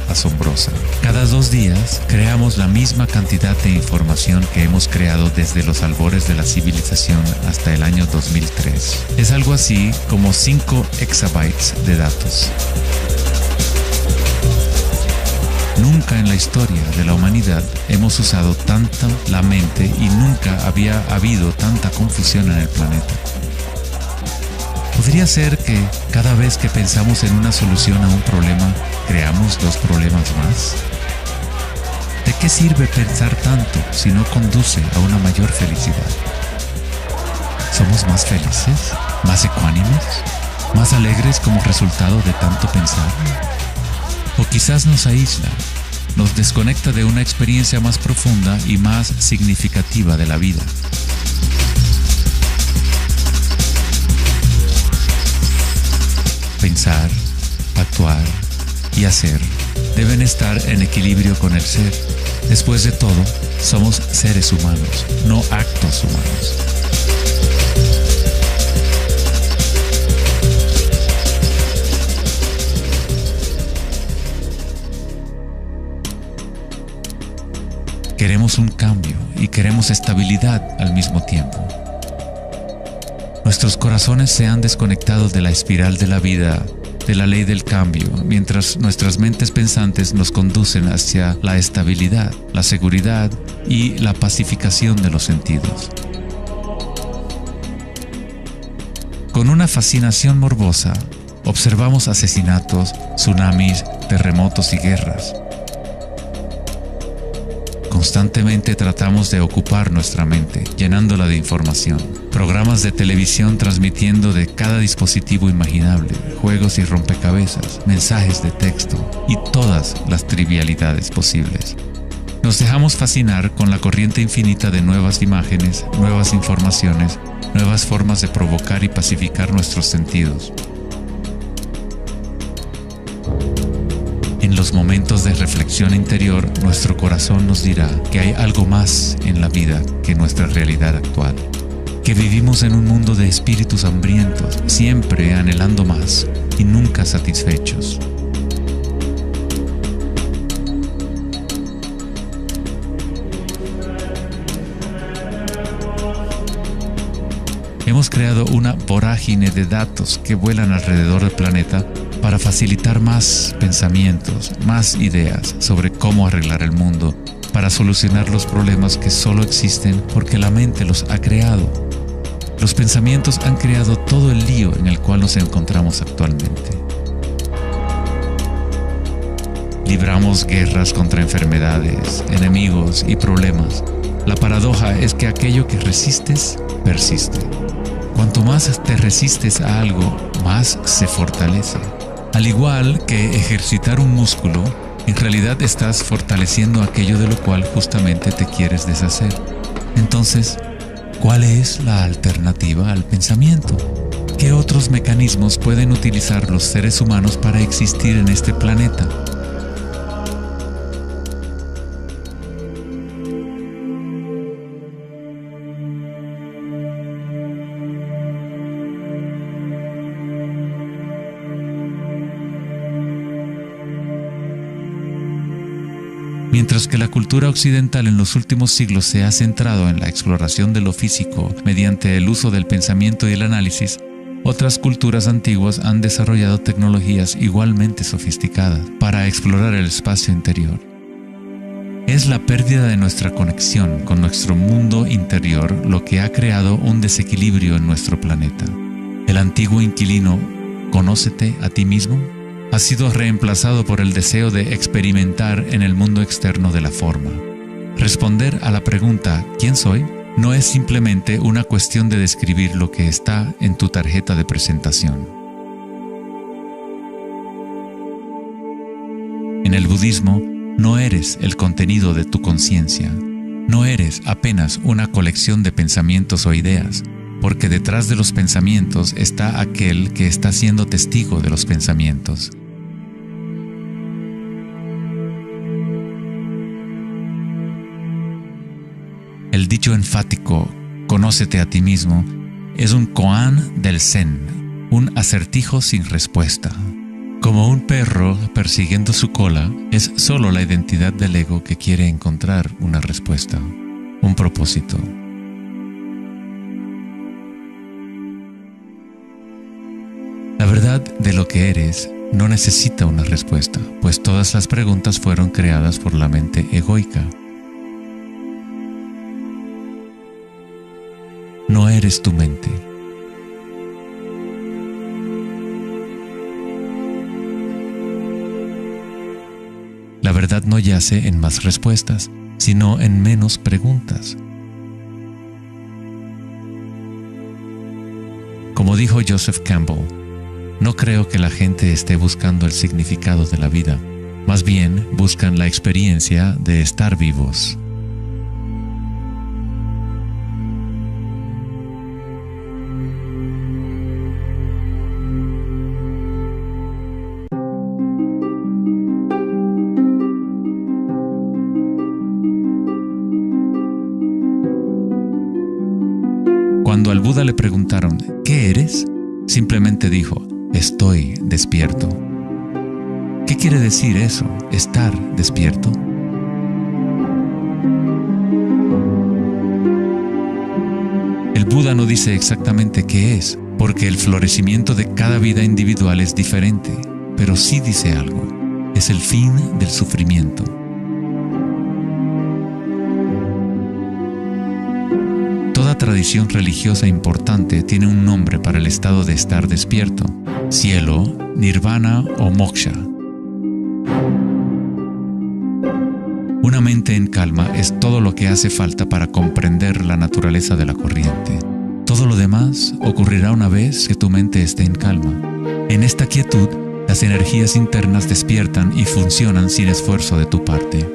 asombrosa. Cada 2 días creamos la misma cantidad de información que hemos creado desde los albores de la civilización hasta el año 2003. Es algo así como 5 exabytes de datos. Nunca en la historia de la humanidad hemos usado tanto la mente y nunca había habido tanta confusión en el planeta. ¿Podría ser que cada vez que pensamos en una solución a un problema, creamos 2 problemas más? ¿De qué sirve pensar tanto si no conduce a una mayor felicidad? ¿Somos más felices? ¿Más ecuánimes? ¿Más alegres como resultado de tanto pensar? O quizás nos aísla, nos desconecta de una experiencia más profunda y más significativa de la vida. Pensar, actuar y hacer deben estar en equilibrio con el ser. Después de todo, somos seres humanos, no actos humanos. Queremos un cambio y queremos estabilidad al mismo tiempo. Nuestros corazones se han desconectado de la espiral de la vida, de la ley del cambio, mientras nuestras mentes pensantes nos conducen hacia la estabilidad, la seguridad y la pacificación de los sentidos. Con una fascinación morbosa, observamos asesinatos, tsunamis, terremotos y guerras. Constantemente tratamos de ocupar nuestra mente, llenándola de información. Programas de televisión transmitiendo de cada dispositivo imaginable, juegos y rompecabezas, mensajes de texto y todas las trivialidades posibles. Nos dejamos fascinar con la corriente infinita de nuevas imágenes, nuevas informaciones, nuevas formas de provocar y pacificar nuestros sentidos. los momentos de reflexión interior, nuestro corazón nos dirá que hay algo más en la vida que nuestra realidad actual, que vivimos en un mundo de espíritus hambrientos, siempre anhelando más y nunca satisfechos. Hemos creado una vorágine de datos que vuelan alrededor del planeta para facilitar más pensamientos, más ideas sobre cómo arreglar el mundo, para solucionar los problemas que solo existen porque la mente los ha creado. Los pensamientos han creado todo el lío en el cual nos encontramos actualmente. Libramos guerras contra enfermedades, enemigos y problemas. La paradoja es que aquello que resistes, persiste. Cuanto más te resistes a algo, más se fortalece. Al igual que ejercitar un músculo, en realidad estás fortaleciendo aquello de lo cual justamente te quieres deshacer. Entonces, ¿cuál es la alternativa al pensamiento? ¿Qué otros mecanismos pueden utilizar los seres humanos para existir en este planeta? Mientras que la cultura occidental en los últimos siglos se ha centrado en la exploración de lo físico mediante el uso del pensamiento y el análisis, otras culturas antiguas han desarrollado tecnologías igualmente sofisticadas para explorar el espacio interior. Es la pérdida de nuestra conexión con nuestro mundo interior lo que ha creado un desequilibrio en nuestro planeta. El antiguo inquilino, «Conócete a ti mismo», ha sido reemplazado por el deseo de experimentar en el mundo externo de la forma. Responder a la pregunta ¿quién soy? No es simplemente una cuestión de describir lo que está en tu tarjeta de presentación. En el budismo, no eres el contenido de tu conciencia. No eres apenas una colección de pensamientos o ideas, porque detrás de los pensamientos está aquel que está siendo testigo de los pensamientos. El dicho enfático, «Conócete a ti mismo», es un koan del Zen, un acertijo sin respuesta. Como un perro persiguiendo su cola, es solo la identidad del ego que quiere encontrar una respuesta, un propósito. La verdad de lo que eres no necesita una respuesta, pues todas las preguntas fueron creadas por la mente egoica. No eres tu mente. La verdad no yace en más respuestas, sino en menos preguntas. Como dijo Joseph Campbell, no creo que la gente esté buscando el significado de la vida, más bien buscan la experiencia de estar vivos. Cuando al Buda le preguntaron, ¿qué eres?, simplemente dijo, estoy despierto. ¿Qué quiere decir eso, estar despierto? El Buda no dice exactamente qué es, porque el florecimiento de cada vida individual es diferente, pero sí dice algo, es el fin del sufrimiento. Toda tradición religiosa importante tiene un nombre para el estado de estar despierto: cielo, nirvana o moksha. Una mente en calma es todo lo que hace falta para comprender la naturaleza de la corriente. Todo lo demás ocurrirá una vez que tu mente esté en calma. En esta quietud, las energías internas despiertan y funcionan sin esfuerzo de tu parte.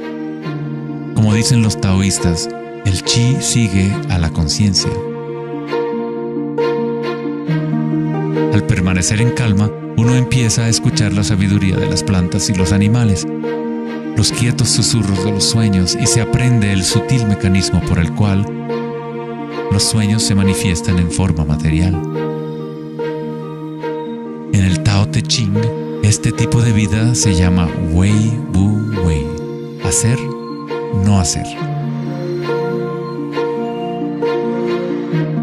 Como dicen los taoístas, el chi sigue a la conciencia. Al permanecer en calma, uno empieza a escuchar la sabiduría de las plantas y los animales, los quietos susurros de los sueños y se aprende el sutil mecanismo por el cual los sueños se manifiestan en forma material. En el Tao Te Ching, este tipo de vida se llama Wei Bu Wei, hacer, no hacer.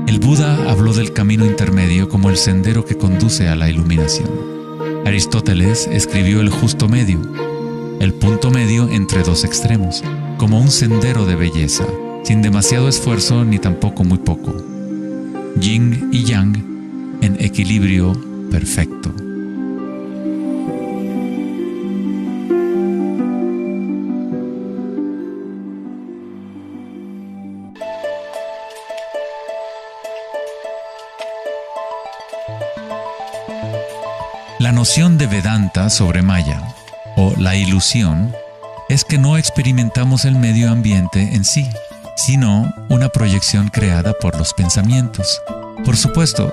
El Buda habló del camino intermedio como el sendero que conduce a la iluminación. Aristóteles escribió el justo medio, el punto medio entre dos extremos, como un sendero de belleza, sin demasiado esfuerzo ni tampoco muy poco. Yin y Yang en equilibrio perfecto. La noción de Vedanta sobre Maya, o la ilusión, es que no experimentamos el medio ambiente en sí, sino una proyección creada por los pensamientos. Por supuesto,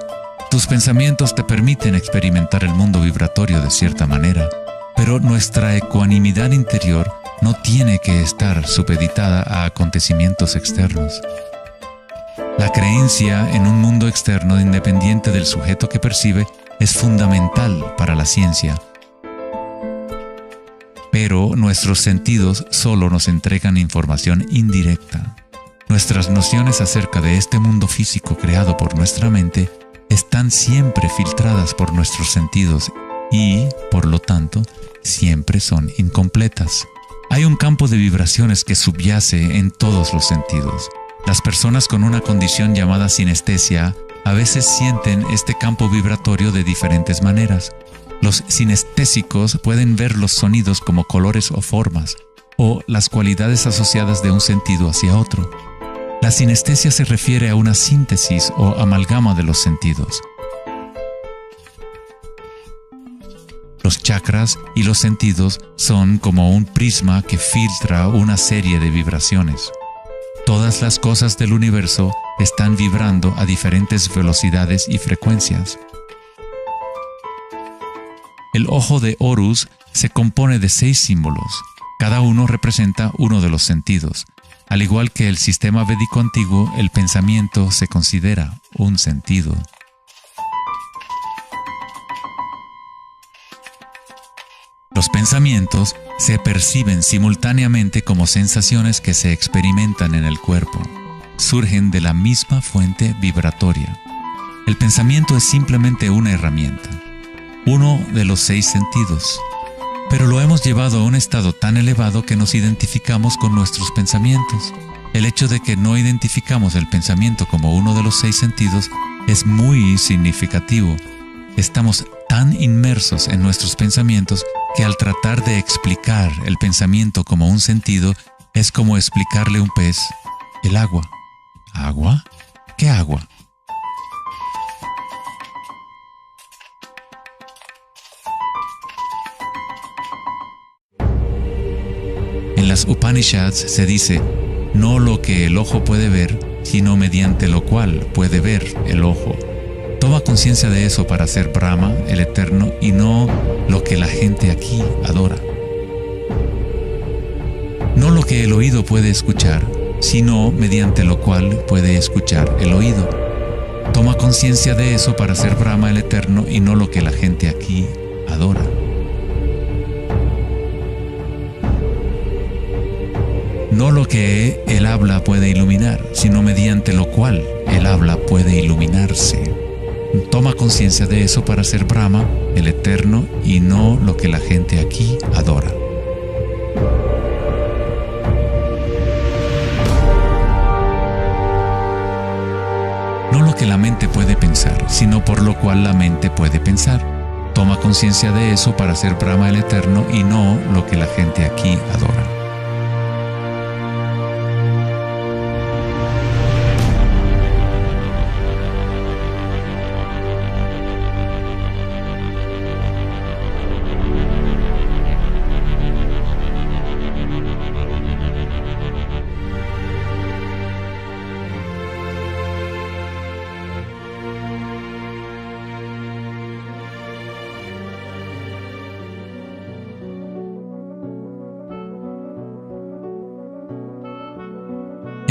tus pensamientos te permiten experimentar el mundo vibratorio de cierta manera, pero nuestra ecuanimidad interior no tiene que estar supeditada a acontecimientos externos. La creencia en un mundo externo independiente del sujeto que percibe es fundamental para la ciencia. Pero nuestros sentidos solo nos entregan información indirecta. Nuestras nociones acerca de este mundo físico creado por nuestra mente están siempre filtradas por nuestros sentidos y, por lo tanto, siempre son incompletas. Hay un campo de vibraciones que subyace en todos los sentidos. Las personas con una condición llamada sinestesia a veces sienten este campo vibratorio de diferentes maneras. Los sinestésicos pueden ver los sonidos como colores o formas, o las cualidades asociadas de un sentido hacia otro. La sinestesia se refiere a una síntesis o amalgama de los sentidos. Los chakras y los sentidos son como un prisma que filtra una serie de vibraciones. Todas las cosas del universo están vibrando a diferentes velocidades y frecuencias. El ojo de Horus se compone de 6 símbolos. Cada uno representa uno de los sentidos. Al igual que el sistema védico antiguo, el pensamiento se considera un sentido. Los pensamientos se perciben simultáneamente como sensaciones que se experimentan en el cuerpo. Surgen de la misma fuente vibratoria. El pensamiento es simplemente una herramienta, uno de los 6 sentidos, pero lo hemos llevado a un estado tan elevado que nos identificamos con nuestros pensamientos. El hecho de que no identificamos el pensamiento como uno de los 6 sentidos es muy significativo. Estamos tan inmersos en nuestros pensamientos que al tratar de explicar el pensamiento como un sentido, es como explicarle a un pez el agua. ¿Agua? ¿Qué agua? En las Upanishads se dice, no lo que el ojo puede ver, sino mediante lo cual puede ver el ojo. Toma conciencia de eso para ser Brahma, el Eterno, y no lo que la gente aquí adora. No lo que el oído puede escuchar, sino mediante lo cual puede escuchar el oído. Toma conciencia de eso para ser Brahma, el Eterno, y no lo que la gente aquí adora. No lo que el habla puede iluminar, sino mediante lo cual el habla puede iluminarse. Toma conciencia de eso para ser Brahma, el Eterno, y no lo que la gente aquí adora. No lo que la mente puede pensar, sino por lo cual la mente puede pensar. Toma conciencia de eso para ser Brahma, el Eterno, y no lo que la gente aquí adora.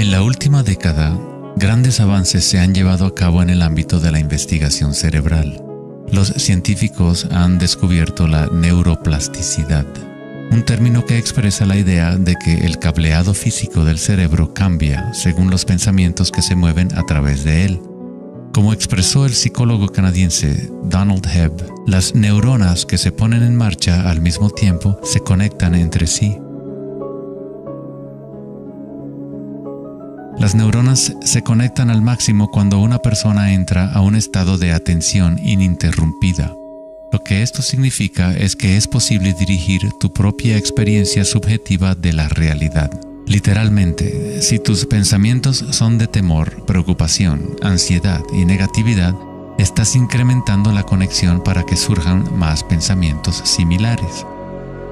En la última década, grandes avances se han llevado a cabo en el ámbito de la investigación cerebral. Los científicos han descubierto la neuroplasticidad, un término que expresa la idea de que el cableado físico del cerebro cambia según los pensamientos que se mueven a través de él. Como expresó el psicólogo canadiense Donald Hebb, las neuronas que se ponen en marcha al mismo tiempo se conectan entre sí. Las neuronas se conectan al máximo cuando una persona entra a un estado de atención ininterrumpida. Lo que esto significa es que es posible dirigir tu propia experiencia subjetiva de la realidad. Literalmente, si tus pensamientos son de temor, preocupación, ansiedad y negatividad, estás incrementando la conexión para que surjan más pensamientos similares.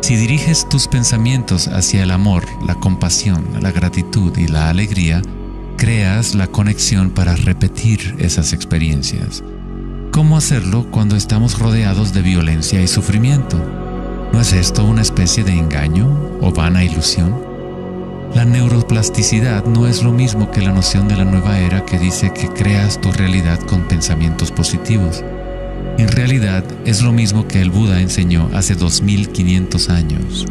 Si diriges tus pensamientos hacia el amor, la compasión, la gratitud y la alegría, creas la conexión para repetir esas experiencias. ¿Cómo hacerlo cuando estamos rodeados de violencia y sufrimiento? ¿No es esto una especie de engaño o vana ilusión? La neuroplasticidad no es lo mismo que la noción de la nueva era que dice que creas tu realidad con pensamientos positivos. En realidad es lo mismo que el Buda enseñó hace 2500 años.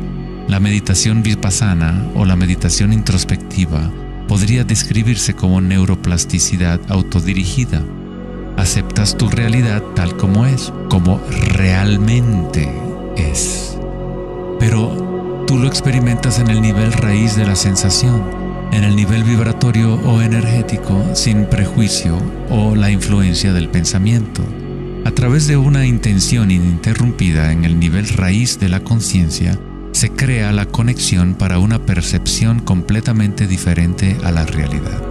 La meditación vipassana o la meditación introspectiva podría describirse como neuroplasticidad autodirigida. Aceptas tu realidad tal como es, como realmente es. Pero tú lo experimentas en el nivel raíz de la sensación, en el nivel vibratorio o energético, sin prejuicio o la influencia del pensamiento. A través de una intención ininterrumpida en el nivel raíz de la conciencia, se crea la conexión para una percepción completamente diferente a la realidad.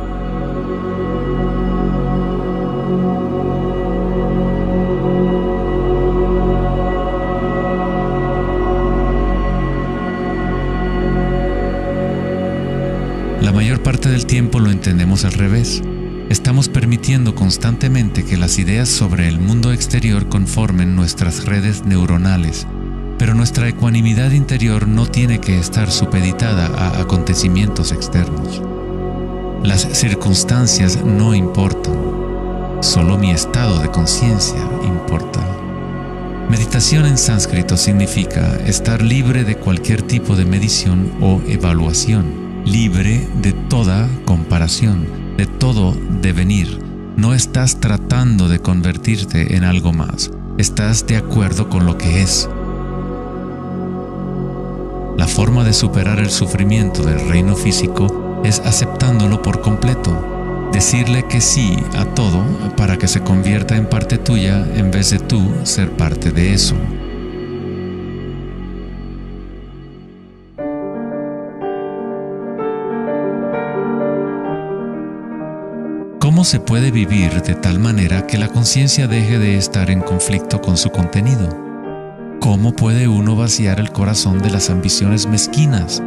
La mayor parte del tiempo lo entendemos al revés. Estamos permitiendo constantemente que las ideas sobre el mundo exterior conformen nuestras redes neuronales, pero nuestra ecuanimidad interior no tiene que estar supeditada a acontecimientos externos. Las circunstancias no importan, solo mi estado de conciencia importa. Meditación en sánscrito significa estar libre de cualquier tipo de medición o evaluación, libre de toda comparación, de todo devenir. No estás tratando de convertirte en algo más, estás de acuerdo con lo que es. La forma de superar el sufrimiento del reino físico es aceptándolo por completo, decirle que sí a todo para que se convierta en parte tuya en vez de tú ser parte de eso. ¿Cómo se puede vivir de tal manera que la conciencia deje de estar en conflicto con su contenido? ¿Cómo puede uno vaciar el corazón de las ambiciones mezquinas?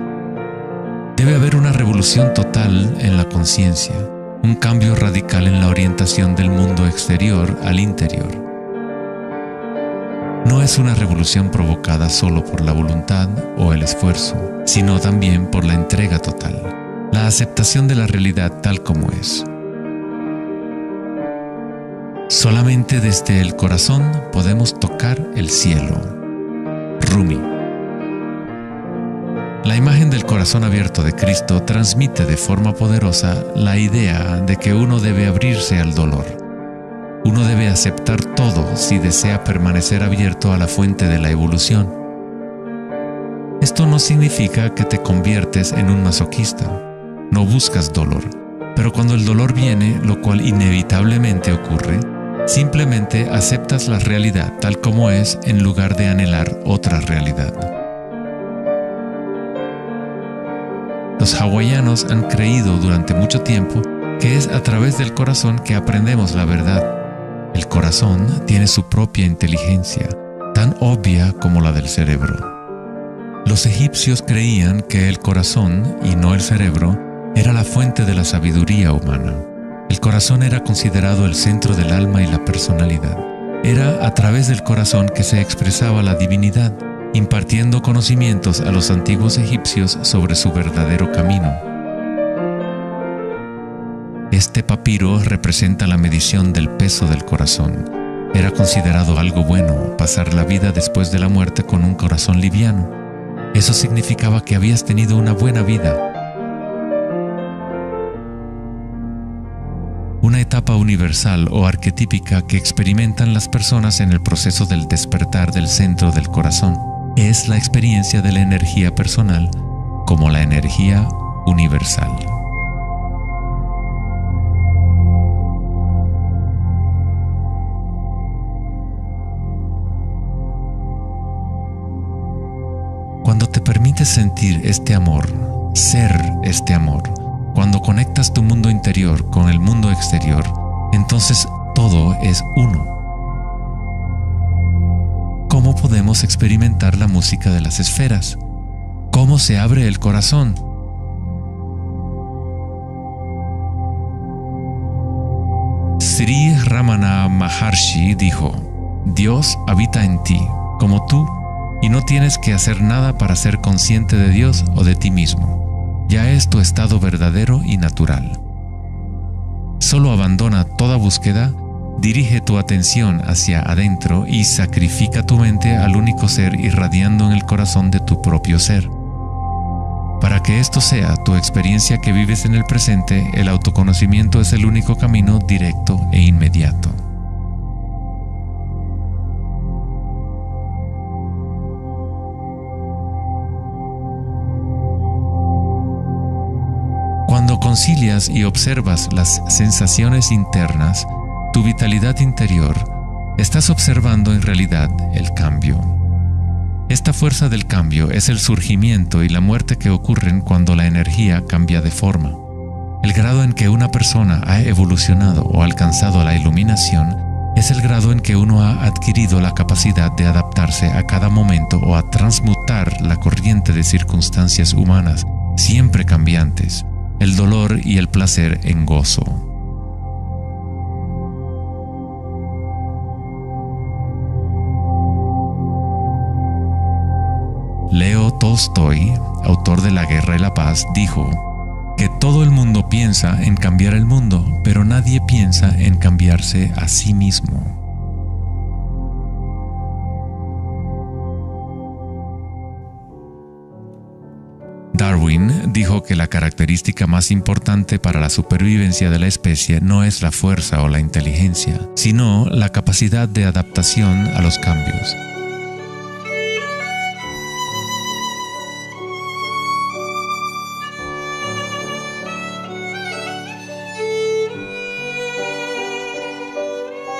Debe haber una revolución total en la conciencia, un cambio radical en la orientación del mundo exterior al interior. No es una revolución provocada solo por la voluntad o el esfuerzo, sino también por la entrega total, la aceptación de la realidad tal como es. Solamente desde el corazón podemos tocar el cielo. Rumi. La imagen del corazón abierto de Cristo transmite de forma poderosa la idea de que uno debe abrirse al dolor. Uno debe aceptar todo si desea permanecer abierto a la fuente de la evolución. Esto no significa que te conviertes en un masoquista. No buscas dolor, pero cuando el dolor viene, lo cual inevitablemente ocurre, simplemente aceptas la realidad tal como es en lugar de anhelar otra realidad. Los hawaianos han creído durante mucho tiempo que es a través del corazón que aprendemos la verdad. El corazón tiene su propia inteligencia, tan obvia como la del cerebro. Los egipcios creían que el corazón, y no el cerebro, era la fuente de la sabiduría humana. El corazón era considerado el centro del alma y la personalidad. Era a través del corazón que se expresaba la divinidad, impartiendo conocimientos a los antiguos egipcios sobre su verdadero camino. Este papiro representa la medición del peso del corazón. Era considerado algo bueno pasar la vida después de la muerte con un corazón liviano. Eso significaba que habías tenido una buena vida. Una etapa universal o arquetípica que experimentan las personas en el proceso del despertar del centro del corazón es la experiencia de la energía personal como la energía universal. Cuando te permites sentir este amor, ser este amor, cuando conectas tu mundo interior con el mundo exterior, entonces todo es uno. ¿Cómo podemos experimentar la música de las esferas? ¿Cómo se abre el corazón? Sri Ramana Maharshi dijo: Dios habita en ti, como tú, y no tienes que hacer nada para ser consciente de Dios o de ti mismo. Ya es tu estado verdadero y natural. Solo abandona toda búsqueda, dirige tu atención hacia adentro y sacrifica tu mente al único ser irradiando en el corazón de tu propio ser. Para que esto sea tu experiencia que vives en el presente, el autoconocimiento es el único camino directo e inmediato. Cuando concilias y observas las sensaciones internas, tu vitalidad interior, estás observando en realidad el cambio. Esta fuerza del cambio es el surgimiento y la muerte que ocurren cuando la energía cambia de forma. El grado en que una persona ha evolucionado o alcanzado la iluminación es el grado en que uno ha adquirido la capacidad de adaptarse a cada momento o a transmutar la corriente de circunstancias humanas, siempre cambiantes, el dolor y el placer en gozo. Leo Tolstoy, autor de La Guerra y la Paz, dijo que todo el mundo piensa en cambiar el mundo, pero nadie piensa en cambiarse a sí mismo. Darwin dijo que la característica más importante para la supervivencia de la especie no es la fuerza o la inteligencia, sino la capacidad de adaptación a los cambios.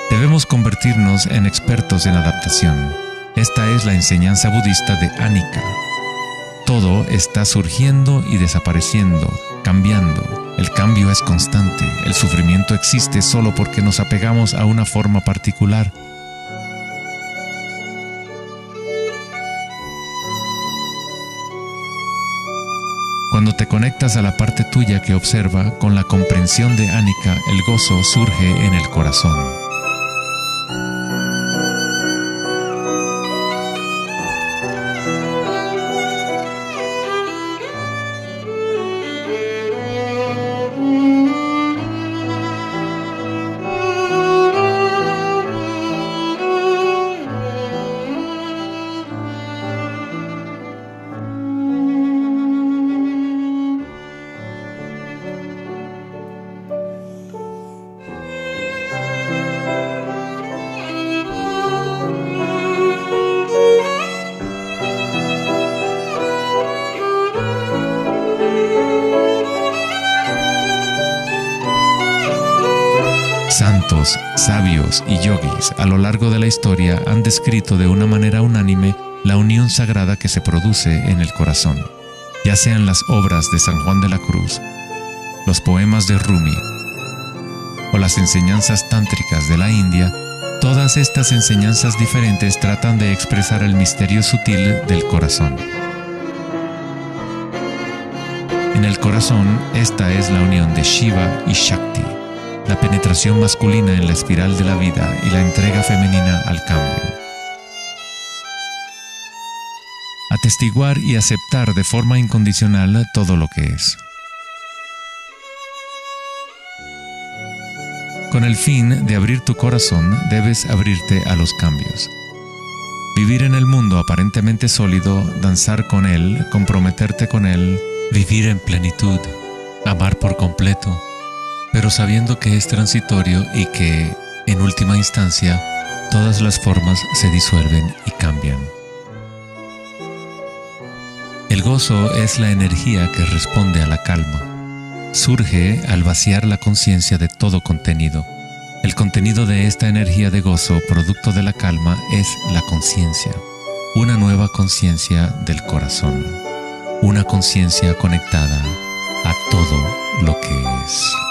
Debemos convertirnos en expertos en adaptación. Esta es la enseñanza budista de Anicca. Todo está surgiendo y desapareciendo, cambiando. El cambio es constante. El sufrimiento existe solo porque nos apegamos a una forma particular. Cuando te conectas a la parte tuya que observa, con la comprensión de Anicca, el gozo surge en el corazón. Santos, sabios y yogis a lo largo de la historia han descrito de una manera unánime la unión sagrada que se produce en el corazón, ya sean las obras de San Juan de la Cruz, los poemas de Rumi o las enseñanzas tántricas de la India. Todas estas enseñanzas diferentes tratan de expresar el misterio sutil del corazón. En el corazón, esta es la unión de Shiva y Shakti, la penetración masculina en la espiral de la vida y la entrega femenina al cambio. Atestiguar y aceptar de forma incondicional todo lo que es. Con el fin de abrir tu corazón, debes abrirte a los cambios. Vivir en el mundo aparentemente sólido, danzar con él, comprometerte con él, vivir en plenitud, amar por completo, pero sabiendo que es transitorio y que, en última instancia, todas las formas se disuelven y cambian. El gozo es la energía que responde a la calma. Surge al vaciar la conciencia de todo contenido. El contenido de esta energía de gozo, producto de la calma, es la conciencia. Una nueva conciencia del corazón. Una conciencia conectada a todo lo que es.